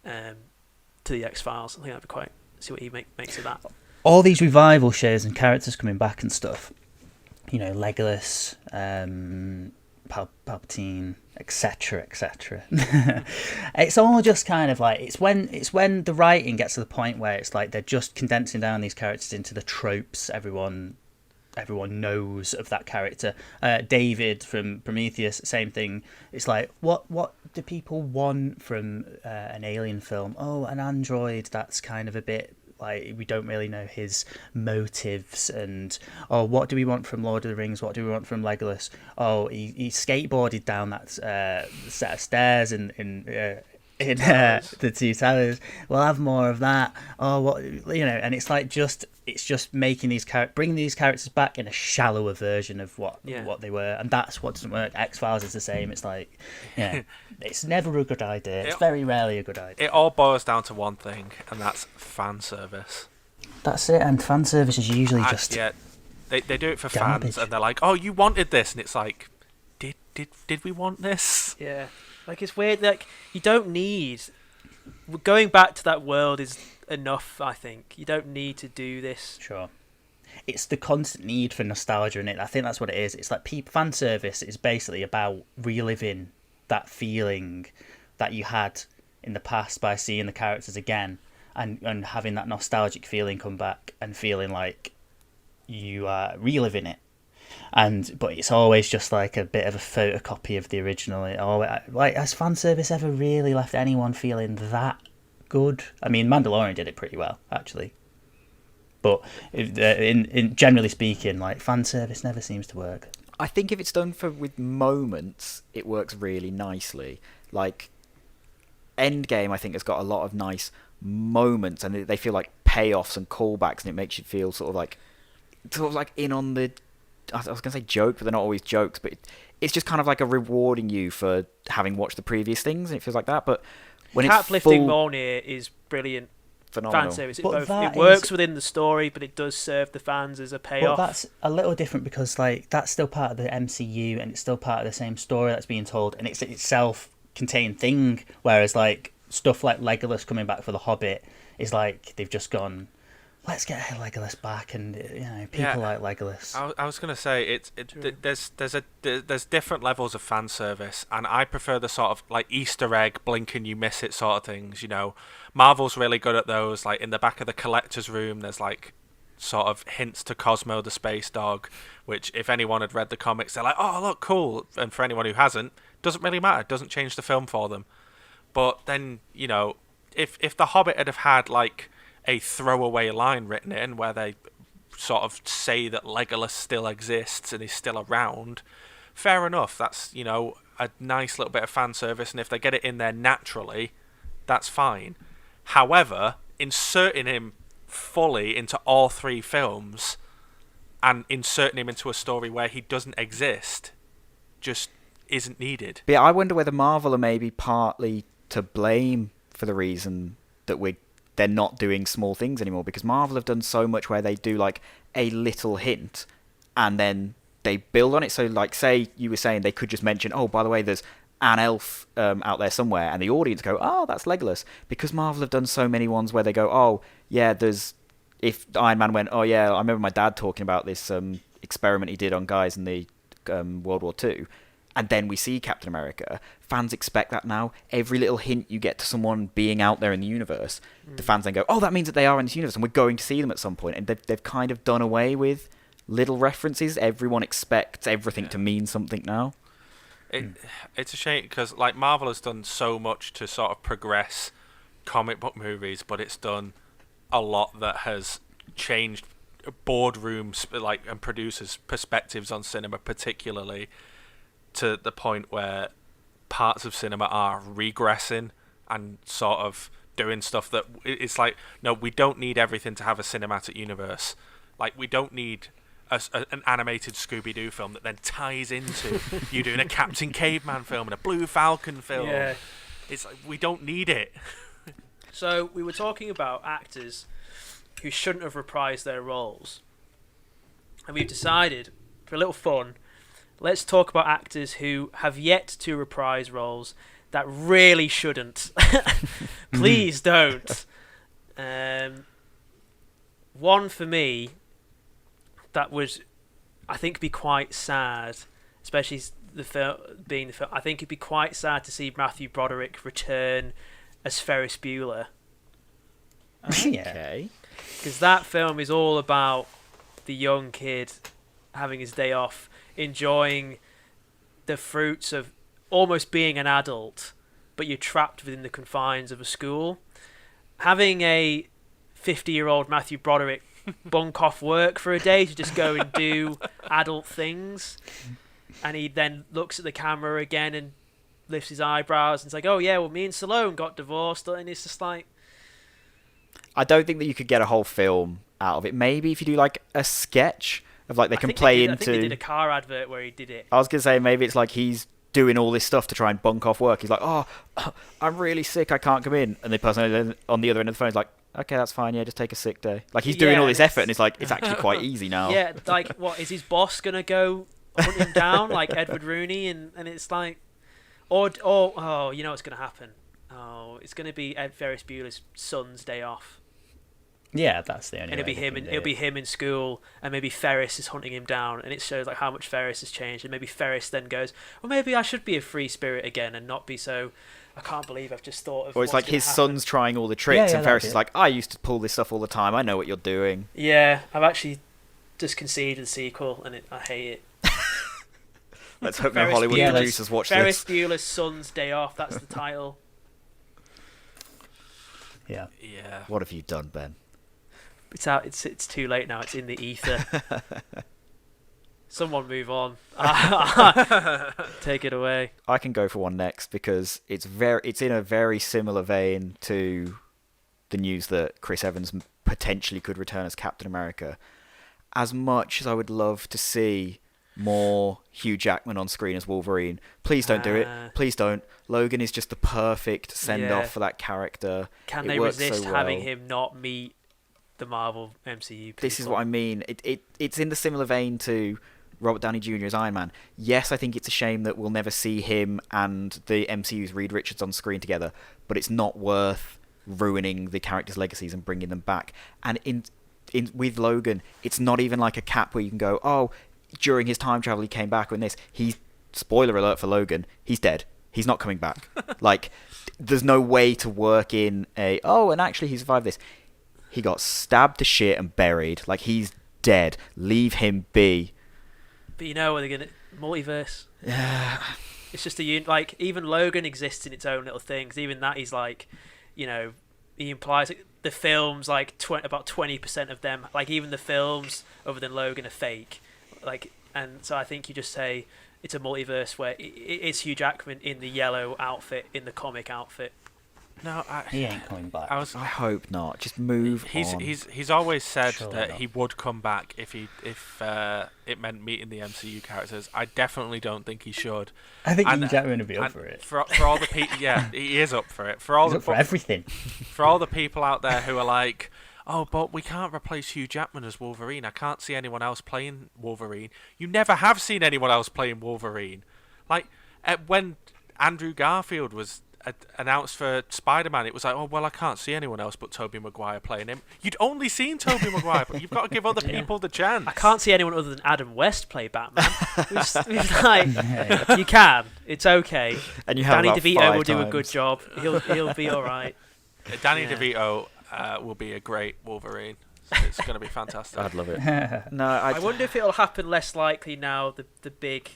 to the X-Files? I think that'd be quite. See what he makes of that. All these revival shows and characters coming back and stuff. You know, Legolas, Palpatine, etc. It's all just kind of like it's when the writing gets to the point where it's like they're just condensing down these characters into the tropes everyone knows of that character. David from Prometheus, same thing. It's like what do people want from an alien film? Oh, an android that's kind of a bit like we don't really know his motives, and what do we want from Lord of the Rings? What do we want from Legolas? Oh, he skateboarded down that set of stairs in the Two Towers. We'll have more of that. Oh, what, you know, and it's like it's just making bringing these characters back in a shallower version of what they were, and that's what doesn't work. X-Files is the same. It's like, it's never a good idea. It's very rarely a good idea. It all boils down to one thing, and that's fan service. That's it, and fan service is usually just they do it for garbage. fans, and they're like, oh, you wanted this, and it's like, did we want this? Yeah, like, it's weird. Like, you don't need going back to that world is enough. I think you don't need to do this. Sure, it's the constant need for nostalgia in it. I think that's what it is. It's like fan service is basically about reliving that feeling that you had in the past by seeing the characters again, and having that nostalgic feeling come back and feeling like you are reliving it. But it's always just like a bit of a photocopy of the original. Has fan service ever really left anyone feeling that good? I mean, Mandalorian did it pretty well, actually. But in generally speaking, like, fan service never seems to work. I think if it's done with moments, it works really nicely. Like, Endgame, I think, has got a lot of nice moments, and they feel like payoffs and callbacks, and it makes you feel sort of like in on the. I was going to say joke, but they're not always jokes. But it's just kind of like a rewarding you for having watched the previous things, and it feels like that. But when Cap it's lifting full Mjolnir is brilliant. phenomenal. Fan service. But It works within the story, but it does serve the fans as a But payoff. that's a little different because like that's still part of the MCU and it's still part of the same story that's being told, and it's itself contained thing. Whereas like stuff like Legolas coming back for the Hobbit is like they've just gone, let's get Legolas back, and people like Legolas. I was gonna say there's different levels of fan service, and I prefer the sort of like Easter egg, blink and you miss it sort of things. Marvel's really good at those. Like in the back of the collector's room, there's like sort of hints to Cosmo the space dog, which if anyone had read the comics, they're like, oh look, cool. And for anyone who hasn't, doesn't really matter. It doesn't change the film for them. But then if the Hobbit had have had like a throwaway line written in where they sort of say that Legolas still exists and is still around, fair enough. That's a nice little bit of fan service, and if they get it in there naturally, that's fine. However, inserting him fully into all three films and inserting him into a story where he doesn't exist just isn't needed. But yeah, I wonder whether Marvel are maybe partly to blame for the reason that they're not doing small things anymore, because Marvel have done so much where they do like a little hint and then they build on it. So like, say you were saying they could just mention, oh, by the way, there's an elf out there somewhere, and the audience go, oh, that's Legolas. Because Marvel have done so many ones where they go, oh yeah, if Iron Man went, oh yeah, I remember my dad talking about this experiment he did on guys in the World War II, and then we see Captain America. Fans expect that now. Every little hint you get to someone being out there in the universe, the fans then go, oh, that means that they are in this universe and we're going to see them at some point. And they've kind of done away with little references. Everyone expects everything to mean something now. It's a shame because like Marvel has done so much to sort of progress comic book movies, but it's done a lot that has changed boardrooms and producers' perspectives on cinema, particularly to the point where parts of cinema are regressing and sort of doing stuff that it's like, no, we don't need everything to have a cinematic universe. Like, we don't need an animated Scooby-Doo film that then ties into you doing a Captain Caveman film and a Blue Falcon film. Yeah. It's like, we don't need it. So we were talking about actors who shouldn't have reprised their roles, and we've decided, for a little fun, let's talk about actors who have yet to reprise roles that really shouldn't. Please don't. One for me that would, I think, be quite sad, especially being the film. I think it'd be quite sad to see Matthew Broderick return as Ferris Bueller. Okay. Because that film is all about the young kid having his day off, enjoying the fruits of almost being an adult, but you're trapped within the confines of a school. Having a 50-year-old Matthew Broderick bunk off work for a day to just go and do adult things, and he then looks at the camera again and lifts his eyebrows and it's like, oh yeah, well, me and Stallone got divorced, and it's just like, I don't think that you could get a whole film out of it. Maybe if you do like a sketch of like I think they did a car advert where he did it. I was gonna say maybe it's like he's doing all this stuff to try and bunk off work. He's like, oh, I'm really sick, I can't come in, and the person on the other end of the phone is like, okay, that's fine, yeah, just take a sick day. Like, he's doing all this effort, and it's like, it's actually quite easy now. Yeah, like, what, is his boss gonna go hunt him down like Edward Rooney? And it's like, oh, you know what's gonna happen? Oh, it's gonna be Ed Ferris Bueller's son's day off. Yeah, that's the only. And it'll be him in school, and maybe Ferris is hunting him down, and it shows like how much Ferris has changed. And maybe Ferris then goes, well, maybe I should be a free spirit again and not be so. I can't believe I've just thought of. Or it's like his son's trying all the tricks, and Ferris is like, I used to pull this stuff all the time. I know what you're doing. Yeah, I've actually just conceded the sequel, and I hate it. Let's hope no Hollywood producers watch Ferris this. Bueller's Son's Day Off. That's the title. Yeah. What have you done, Ben? It's out. It's too late now. It's in the ether. Someone move on. Take it away. I can go for one next because it's in a very similar vein to the news that Chris Evans potentially could return as Captain America. As much as I would love to see more Hugh Jackman on screen as Wolverine. Please don't do it. Please don't. Logan is just the perfect send-off for that character. Can it they works resist so well. having him not meet the Marvel MCU people? This is what I mean. It's in the similar vein to Robert Downey Jr. as Iron Man. Yes, I think it's a shame that we'll never see him and the MCU's Reed Richards on screen together, but it's not worth ruining the characters' legacies and bringing them back. And with Logan, it's not even like a Cap where you can go, oh, during his time travel he came back in this. Spoiler alert for Logan, he's dead. He's not coming back. Like, there's no way to work in and actually he survived this. He got stabbed to shit and buried. Like, he's dead. Leave him be. But you know, they're gonna multiverse. Yeah. It's just like, even Logan exists in its own little things. Even that, he's like, you know, he implies like, the films, like about 20% of them, like even the films other than Logan, are fake. Like, and so I think you just say it's a multiverse where it's Hugh Jackman in the yellow outfit in the comic outfit. No, he ain't coming back. I hope not. Just move on. He's always said Surely that not. he would come back if it meant meeting the MCU characters. I definitely don't think he should. I think Hugh Jackman would be up for it. For all the people, yeah, he is up for it. For all He's up for everything. For all the people out there who are like, oh, but we can't replace Hugh Jackman as Wolverine. I can't see anyone else playing Wolverine. You never have seen anyone else playing Wolverine. Like, when Andrew Garfield was announced for Spider-Man, it was like, oh, well, I can't see anyone else but Tobey Maguire playing him. You'd only seen Tobey Maguire, but you've got to give other people the chance. I can't see anyone other than Adam West play Batman. It's like, you can. It's okay. And you have Danny about DeVito 5 will do a times. good job. He'll be all right. Danny DeVito will be a great Wolverine. It's going to be fantastic. I'd love it. No, I wonder if it'll happen less likely now the big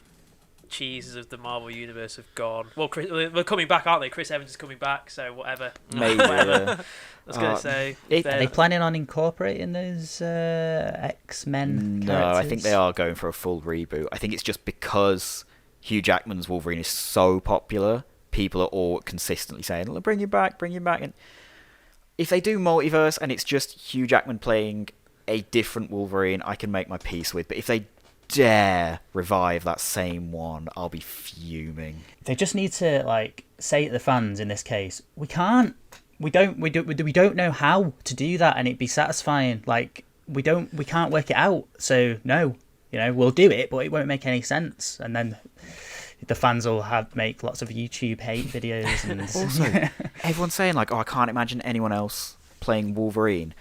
cheeses of the Marvel Universe have gone. Well, they're coming back, aren't they? Chris Evans is coming back, so whatever. Maybe. Whatever. I was going to say. Are they planning on incorporating those X-Men No, characters? I think they are going for a full reboot. I think it's just because Hugh Jackman's Wolverine is so popular, people are all consistently saying, bring him back. And if they do multiverse and it's just Hugh Jackman playing a different Wolverine, I can make my peace with. But if they dare revive that same one, I'll be fuming. They just need to say to the fans in this case, we can't. We don't know how to do that, and it'd be satisfying. Like, we can't work it out. So no, we'll do it, but it won't make any sense. And then the fans will make lots of YouTube hate videos. And Also, everyone's saying I can't imagine anyone else playing Wolverine.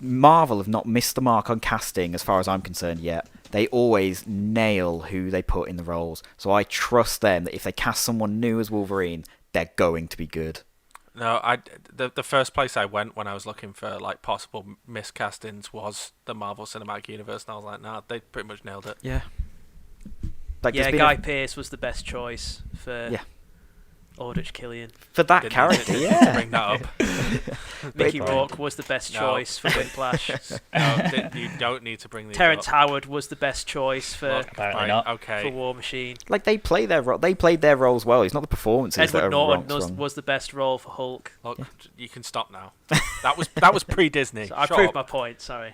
Marvel have not missed the mark on casting, as far as I'm concerned, yet. They always nail who they put in the roles. So I trust them that if they cast someone new as Wolverine, they're going to be good. No, the first place I went when I was looking for possible miscastings was the Marvel Cinematic Universe, and I was like, nah, they pretty much nailed it. Yeah. Guy Pearce was the best choice for Aldrich Killian. For that character, yeah. Bring that up. Mickey Rourke was the best choice for Whiplash. No, you don't need to bring these Terrence up. Howard was the best choice for Apparently not. Okay. for War Machine. they played their roles well. It's not the performances that Edward are Norton wrong. was the best role for Hulk. Look, you can stop now. That was pre-Disney. So I Shut proved up. my point. Sorry.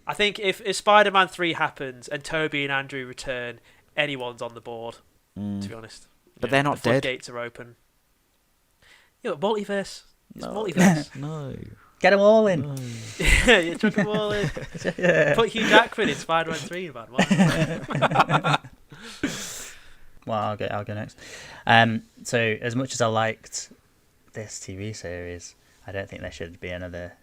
I think if Spider-Man 3 happens and Toby and Andrew return, anyone's on the board. To be honest, But they're not the dead. floodgates are open. Multiverse. It's multiverse. No. Get them all in. No. You took them all in. Put Hugh Jackman in Spider-Man 3, man. Why? Well, I'll go next. So as much as I liked this TV series, I don't think there should be another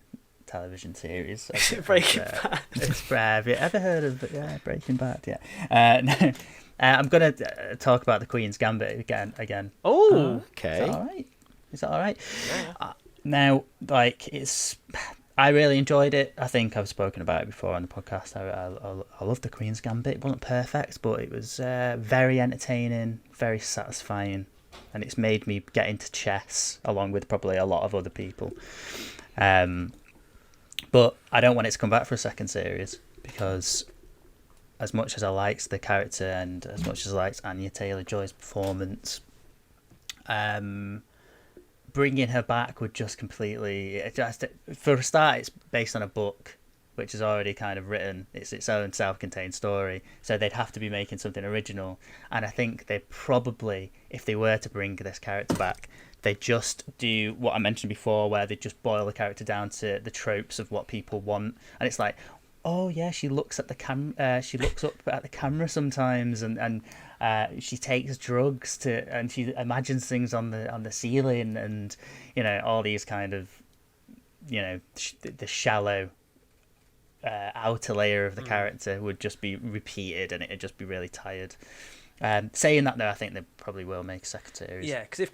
television series. Breaking Bad. It's have you ever heard of Breaking Bad? Yeah. No. I'm gonna talk about the Queen's Gambit again. Oh, Okay. Is that all right? Yeah. Now, I really enjoyed it. I think I've spoken about it before on the podcast. I love the Queen's Gambit. It wasn't perfect, but it was very entertaining, very satisfying, and it's made me get into chess along with probably a lot of other people. But I don't want it to come back for a second series because as much as I liked the character and as much as I liked Anya Taylor-Joy's performance, bringing her back would just completely... for a start, it's based on a book, which is already kind of written. It's its own self-contained story, so they'd have to be making something original. And I think they probably, if they were to bring this character back, they just do what I mentioned before, where they just boil the character down to the tropes of what people want, and it's like, oh yeah, she looks at the she looks up at the camera sometimes, and she takes drugs and she imagines things on the ceiling, and all these kind of the shallow outer layer of the character would just be repeated, and it'd just be really tired. Saying that though, I think they probably will make a second series. Yeah, because if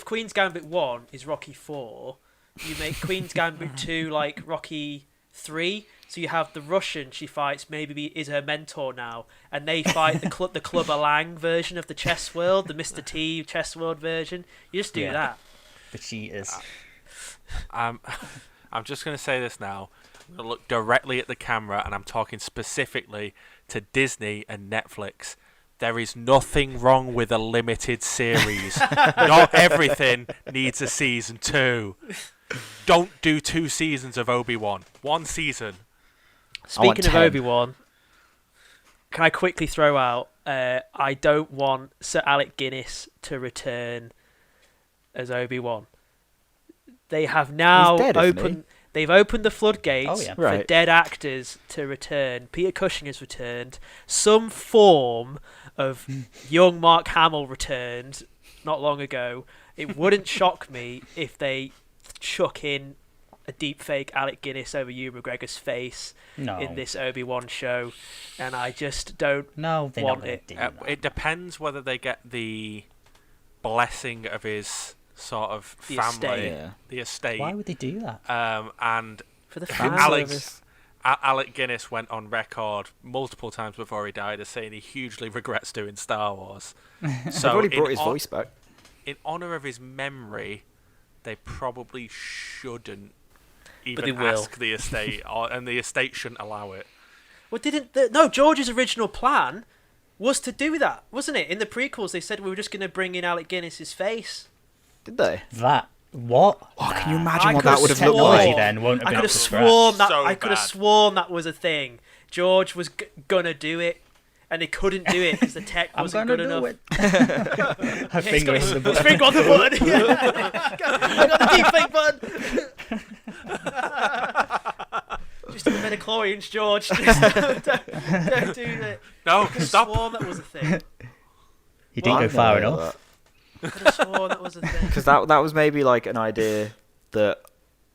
Queen's Gambit 1 is Rocky 4, you make Queen's Gambit 2 like Rocky 3. So you have the Russian she fights, maybe is her mentor now, and they fight the Clubber Lang version of the chess world, the Mr. T chess world version. You just do that. The cheaters. I'm just going to say this now. I'm going to look directly at the camera, and I'm talking specifically to Disney and Netflix. There is nothing wrong with a limited series. Not everything needs a season 2. Don't do 2 seasons of Obi-Wan. 1 season. Speaking of Obi-Wan, can I quickly throw out, I don't want Sir Alec Guinness to return as Obi-Wan. They have now they've opened the floodgates for dead actors to return. Peter Cushing has returned. Some form of young Mark Hamill returned not long ago. It wouldn't shock me if they chuck in a deep fake Alec Guinness over Ewan McGregor's face in this Obi-Wan show, and I just don't want it. It depends whether they get the blessing of his sort of family, the estate. Why would they do that? And for the fan Alec Guinness went on record multiple times before he died as saying he hugely regrets doing Star Wars. So They've already brought his voice back. In honour of his memory, they probably shouldn't even ask the estate, and the estate shouldn't allow it. Well, George's original plan was to do that, wasn't it? In the prequels, they said we were just going to bring in Alec Guinness's face. Did they? What? Oh, can you imagine what that would have looked like? Then won't have I been could up have to sworn scratch. that. I could have sworn that was a thing. George was gonna do it, and they couldn't do it because the tech wasn't good enough. Her finger on the button. His finger on the button. I got the deep fake button. Just a bit of chlorines, George. Don't do that. No, I could have stop. sworn that was a thing. You didn't go far enough. I could have sworn that was a thing. Because that was maybe like an idea that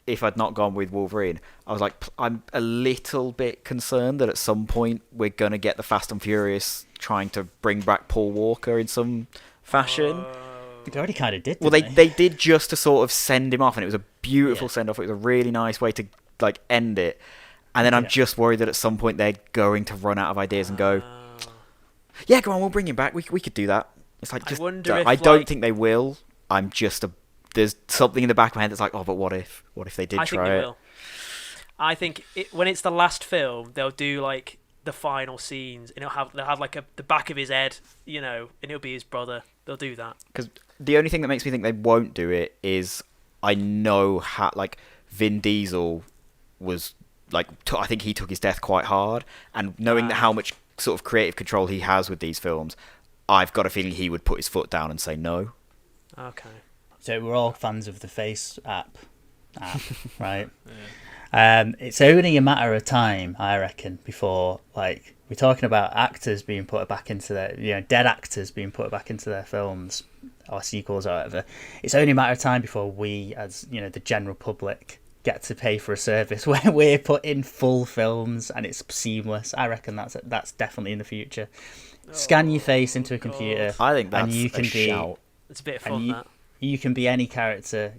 if I'd not gone with Wolverine, I was like, I'm a little bit concerned that at some point we're going to get the Fast and Furious trying to bring back Paul Walker in some fashion. They already kind of did. Well, they did just to sort of send him off, and it was a beautiful send off. It was a really nice way to like end it. And then I'm just worried that at some point they're going to run out of ideas and go, yeah, go on, we'll bring him back. We could do that. It's like, just, I don't think they will. I'm just there's something in the back of my head that's like, oh, but what if they did try it? I think they will. I think when it's the last film, they'll do like the final scenes, and they'll have like the back of his head, and it'll be his brother. They'll do that. Because the only thing that makes me think they won't do it is I know how like Vin Diesel was like I think he took his death quite hard, and knowing how much sort of creative control he has with these films, I've got a feeling he would put his foot down and say no. Okay. So we're all fans of the Face app, right? It's only a matter of time, I reckon, before like we're talking about actors being put back into their, dead actors being put back into their films or sequels or whatever. It's only a matter of time before we, as the general public, get to pay for a service where we're put in full films and it's seamless. I reckon that's definitely in the future. Scan your face into a computer. I think that's and you can shout. It's a bit of fun, that. You can be any character,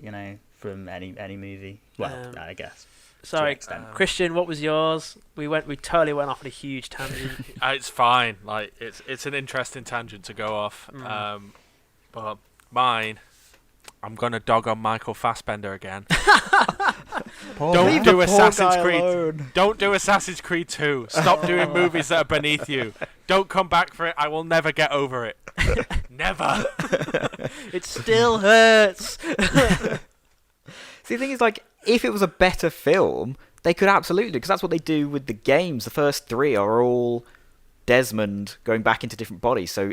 from any movie. Well, I guess. Sorry, Kristian, what was yours? We totally went off on a huge tangent. It's fine. Like it's an interesting tangent to go off. But mine, I'm gonna dog on Michael Fassbender again. Don't do Assassin's Creed. Alone. Don't do Assassin's Creed 2. Stop doing movies that are beneath you. Don't come back for it. I will never get over it. Never. It still hurts. See, the thing is, like, if it was a better film, They could absolutely, because that's what they do with the games. The first 3 are all Desmond going back into different bodies. So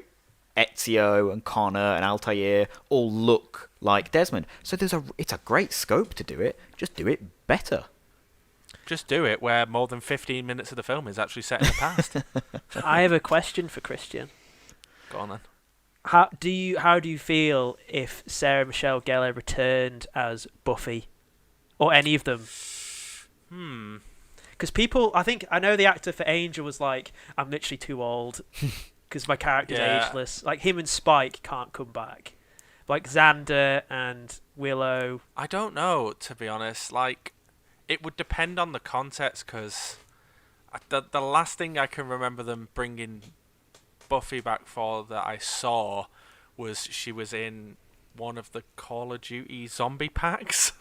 Ezio and Connor and Altair all look like Desmond. So it's a great scope to do it. Just do it better. Just do it where more than 15 minutes of the film is actually set in the past. I have a question for Kristian. Go on then. How do you feel if Sarah Michelle Gellar returned as Buffy, or any of them? Because I know the actor for Angel was like, I'm literally too old because my character's ageless. Like him and Spike can't come back. Like Xander and Willow. I don't know, to be honest. Like, it would depend on the context, because the last thing I can remember them bringing Buffy back for that I saw was she was in one of the Call of Duty zombie packs.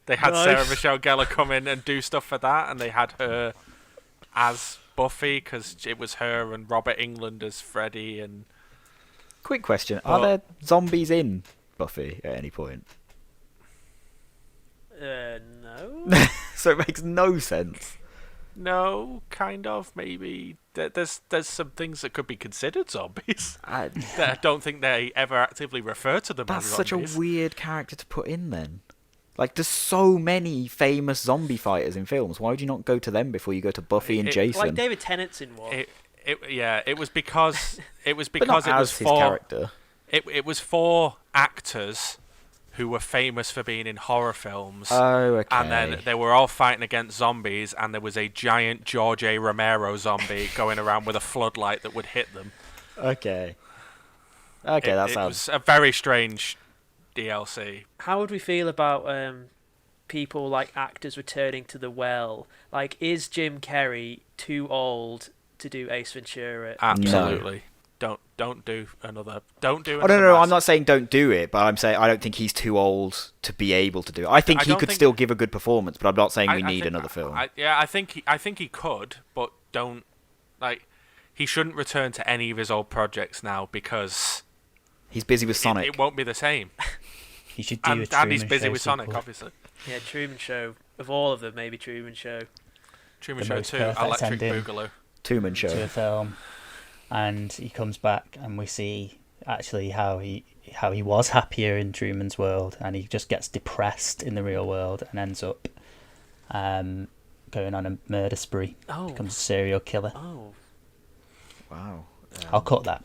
They had Sarah Michelle Gellar come in and do stuff for that, and they had her as Buffy because it was her and Robert Englund as Freddy. And quick question: are there zombies in Buffy at any point? No. So it makes no sense. No, kind of, maybe. There's some things that could be considered zombies. I don't think they ever actively refer to them as zombies. That's such a weird character to put in then. Like, there's so many famous zombie fighters in films. Why would you not go to them before you go to Buffy and Jason? Like David Tennant's in one. It was because it was but not as his character. It was for actors who were famous for being in horror films. Oh, okay. And then they were all fighting against zombies, and there was a giant George A. Romero zombie going around with a floodlight that would hit them. Okay, that sounds... It was a very strange DLC. How would we feel about people like actors returning to the well? Like, is Jim Carrey too old to do Ace Ventura? Absolutely. Don't do another. Don't do. Oh no! I'm not saying don't do it, but I'm saying I don't think he's too old to be able to do it. I think he could still give a good performance, but I'm not saying we need another film. I think he could, but don't he shouldn't return to any of his old projects now because he's busy with Sonic. It won't be the same. He should do and he's busy with Sonic, obviously. Yeah, Truman Show. Of all of them, maybe Truman Show. Truman Show 2, Electric Boogaloo. Truman Show. To a film. And he comes back, and we see actually how he was happier in Truman's world, and he just gets depressed in the real world and ends up going on a murder spree. Oh. Becomes a serial killer. Oh. Wow. I'll cut that.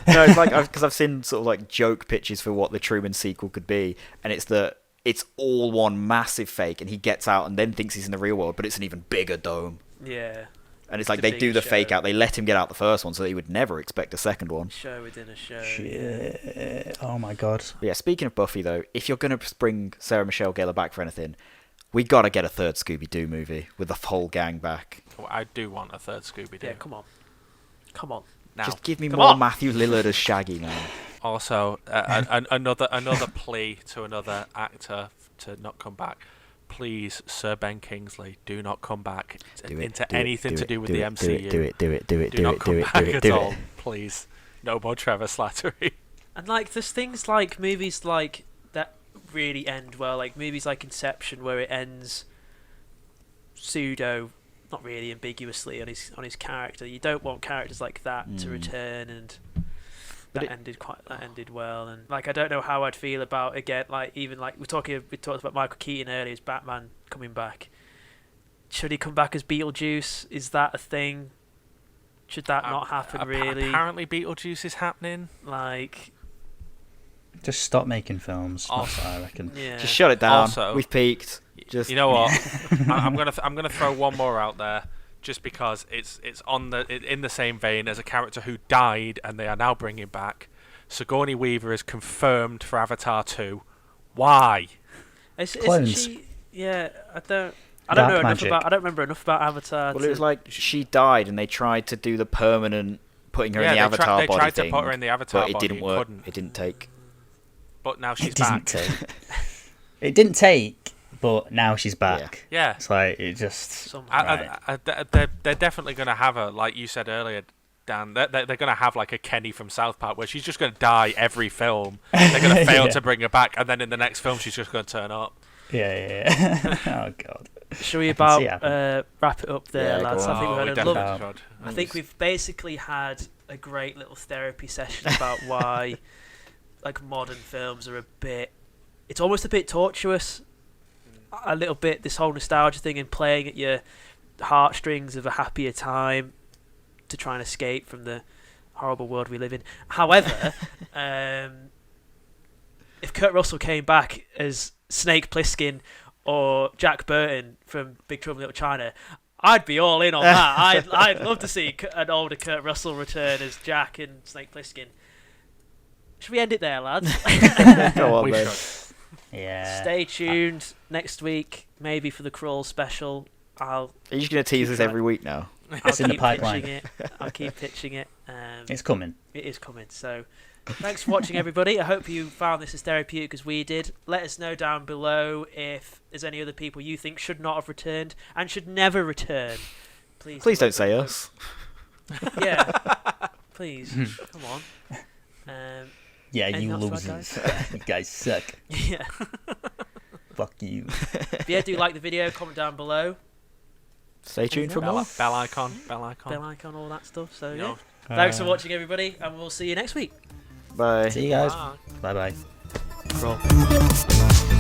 No, it's like because I've seen sort of like joke pitches for what the Truman sequel could be, and it's all one massive fake, and he gets out and then thinks he's in the real world, but it's an even bigger dome. Yeah. And it's like they do the fake out. They let him get out the first one so that he would never expect a second one. Show within a show. Shit. Oh my god. But yeah, speaking of Buffy though, if you're going to bring Sarah Michelle Gellar back for anything, we got to get a third Scooby-Doo movie with the whole gang back. Well, I do want a third Scooby-Doo. Yeah, come on. Now. Just give me more Matthew Lillard as Shaggy now. Also, another plea to another actor to not come back. Please, Sir Ben Kingsley, do not come back into anything to do with the MCU. Do not come back at all, please. No more Trevor Slattery. And like, there's things like movies like that really end well, like movies like Inception, where it ends pseudo, not really ambiguously on his character. You don't want characters like that to return, and that ended well. And like, I don't know how I'd feel about, again, like, even like we talked about Michael Keaton earlier as Batman coming back. Should he come back as Beetlejuice? Is that a thing? Should that not happen? Really? Apparently, Beetlejuice is happening. Like, just stop making films. That's what I reckon. Yeah. Just shut it down. Also, we've peaked. You know what? I'm gonna throw one more out there, just because it's in the same vein as a character who died and they are now bringing back. Sigourney Weaver is confirmed for Avatar 2. Why? Isn't she? Yeah, I don't know enough about. I don't remember enough about Avatar. Well, it was like she died, and they tried to do the permanent putting her in the Avatar body thing. They tried to put her in the Avatar but body. It didn't work. Couldn't. It didn't take. But now she's back. It didn't take, but now she's back. Yeah. It's like it just. They're definitely going to have her, like you said earlier, Dan. They're going to have like a Kenny from South Park, where she's just going to die every film. They're going to fail to bring her back, and then in the next film she's just going to turn up. Yeah. Oh god. Shall we I can see it wrap it up there, Yeah, lads? go I think Oh, we we've had a definitely lovely. should. I think we've basically had a great little therapy session about why like modern films are a bit. It's almost a bit tortuous. A little bit this whole nostalgia thing and playing at your heartstrings of a happier time to try and escape from the horrible world we live in. However, if Kurt Russell came back as Snake Plissken or Jack Burton from Big Trouble in Little China, I'd be all in on that. I'd love to see an older Kurt Russell return as Jack and Snake Plissken. Should we end it there, lads? Go on, We then. should. Yeah. Stay tuned next week, maybe for the Crawl special. Are you just going to tease us every week now? It's in the keep pipeline. pitching it. I'll keep pitching it. It's coming. It is coming. So, thanks for watching, everybody. I hope you found this as therapeutic as we did. Let us know down below if there's any other people you think should not have returned and should never return. Please Don't say us. Yeah. Please. Come on. Yeah, Anything you else to add, losers. You guys suck. Yeah. Fuck you. But yeah, do like the video, comment down below. Stay tuned for more. Bell icon. Bell icon, all that stuff. So You yeah. know, Thanks for watching, everybody, and we'll see you next week. Bye. See you guys. bye. Bye bye. Roll.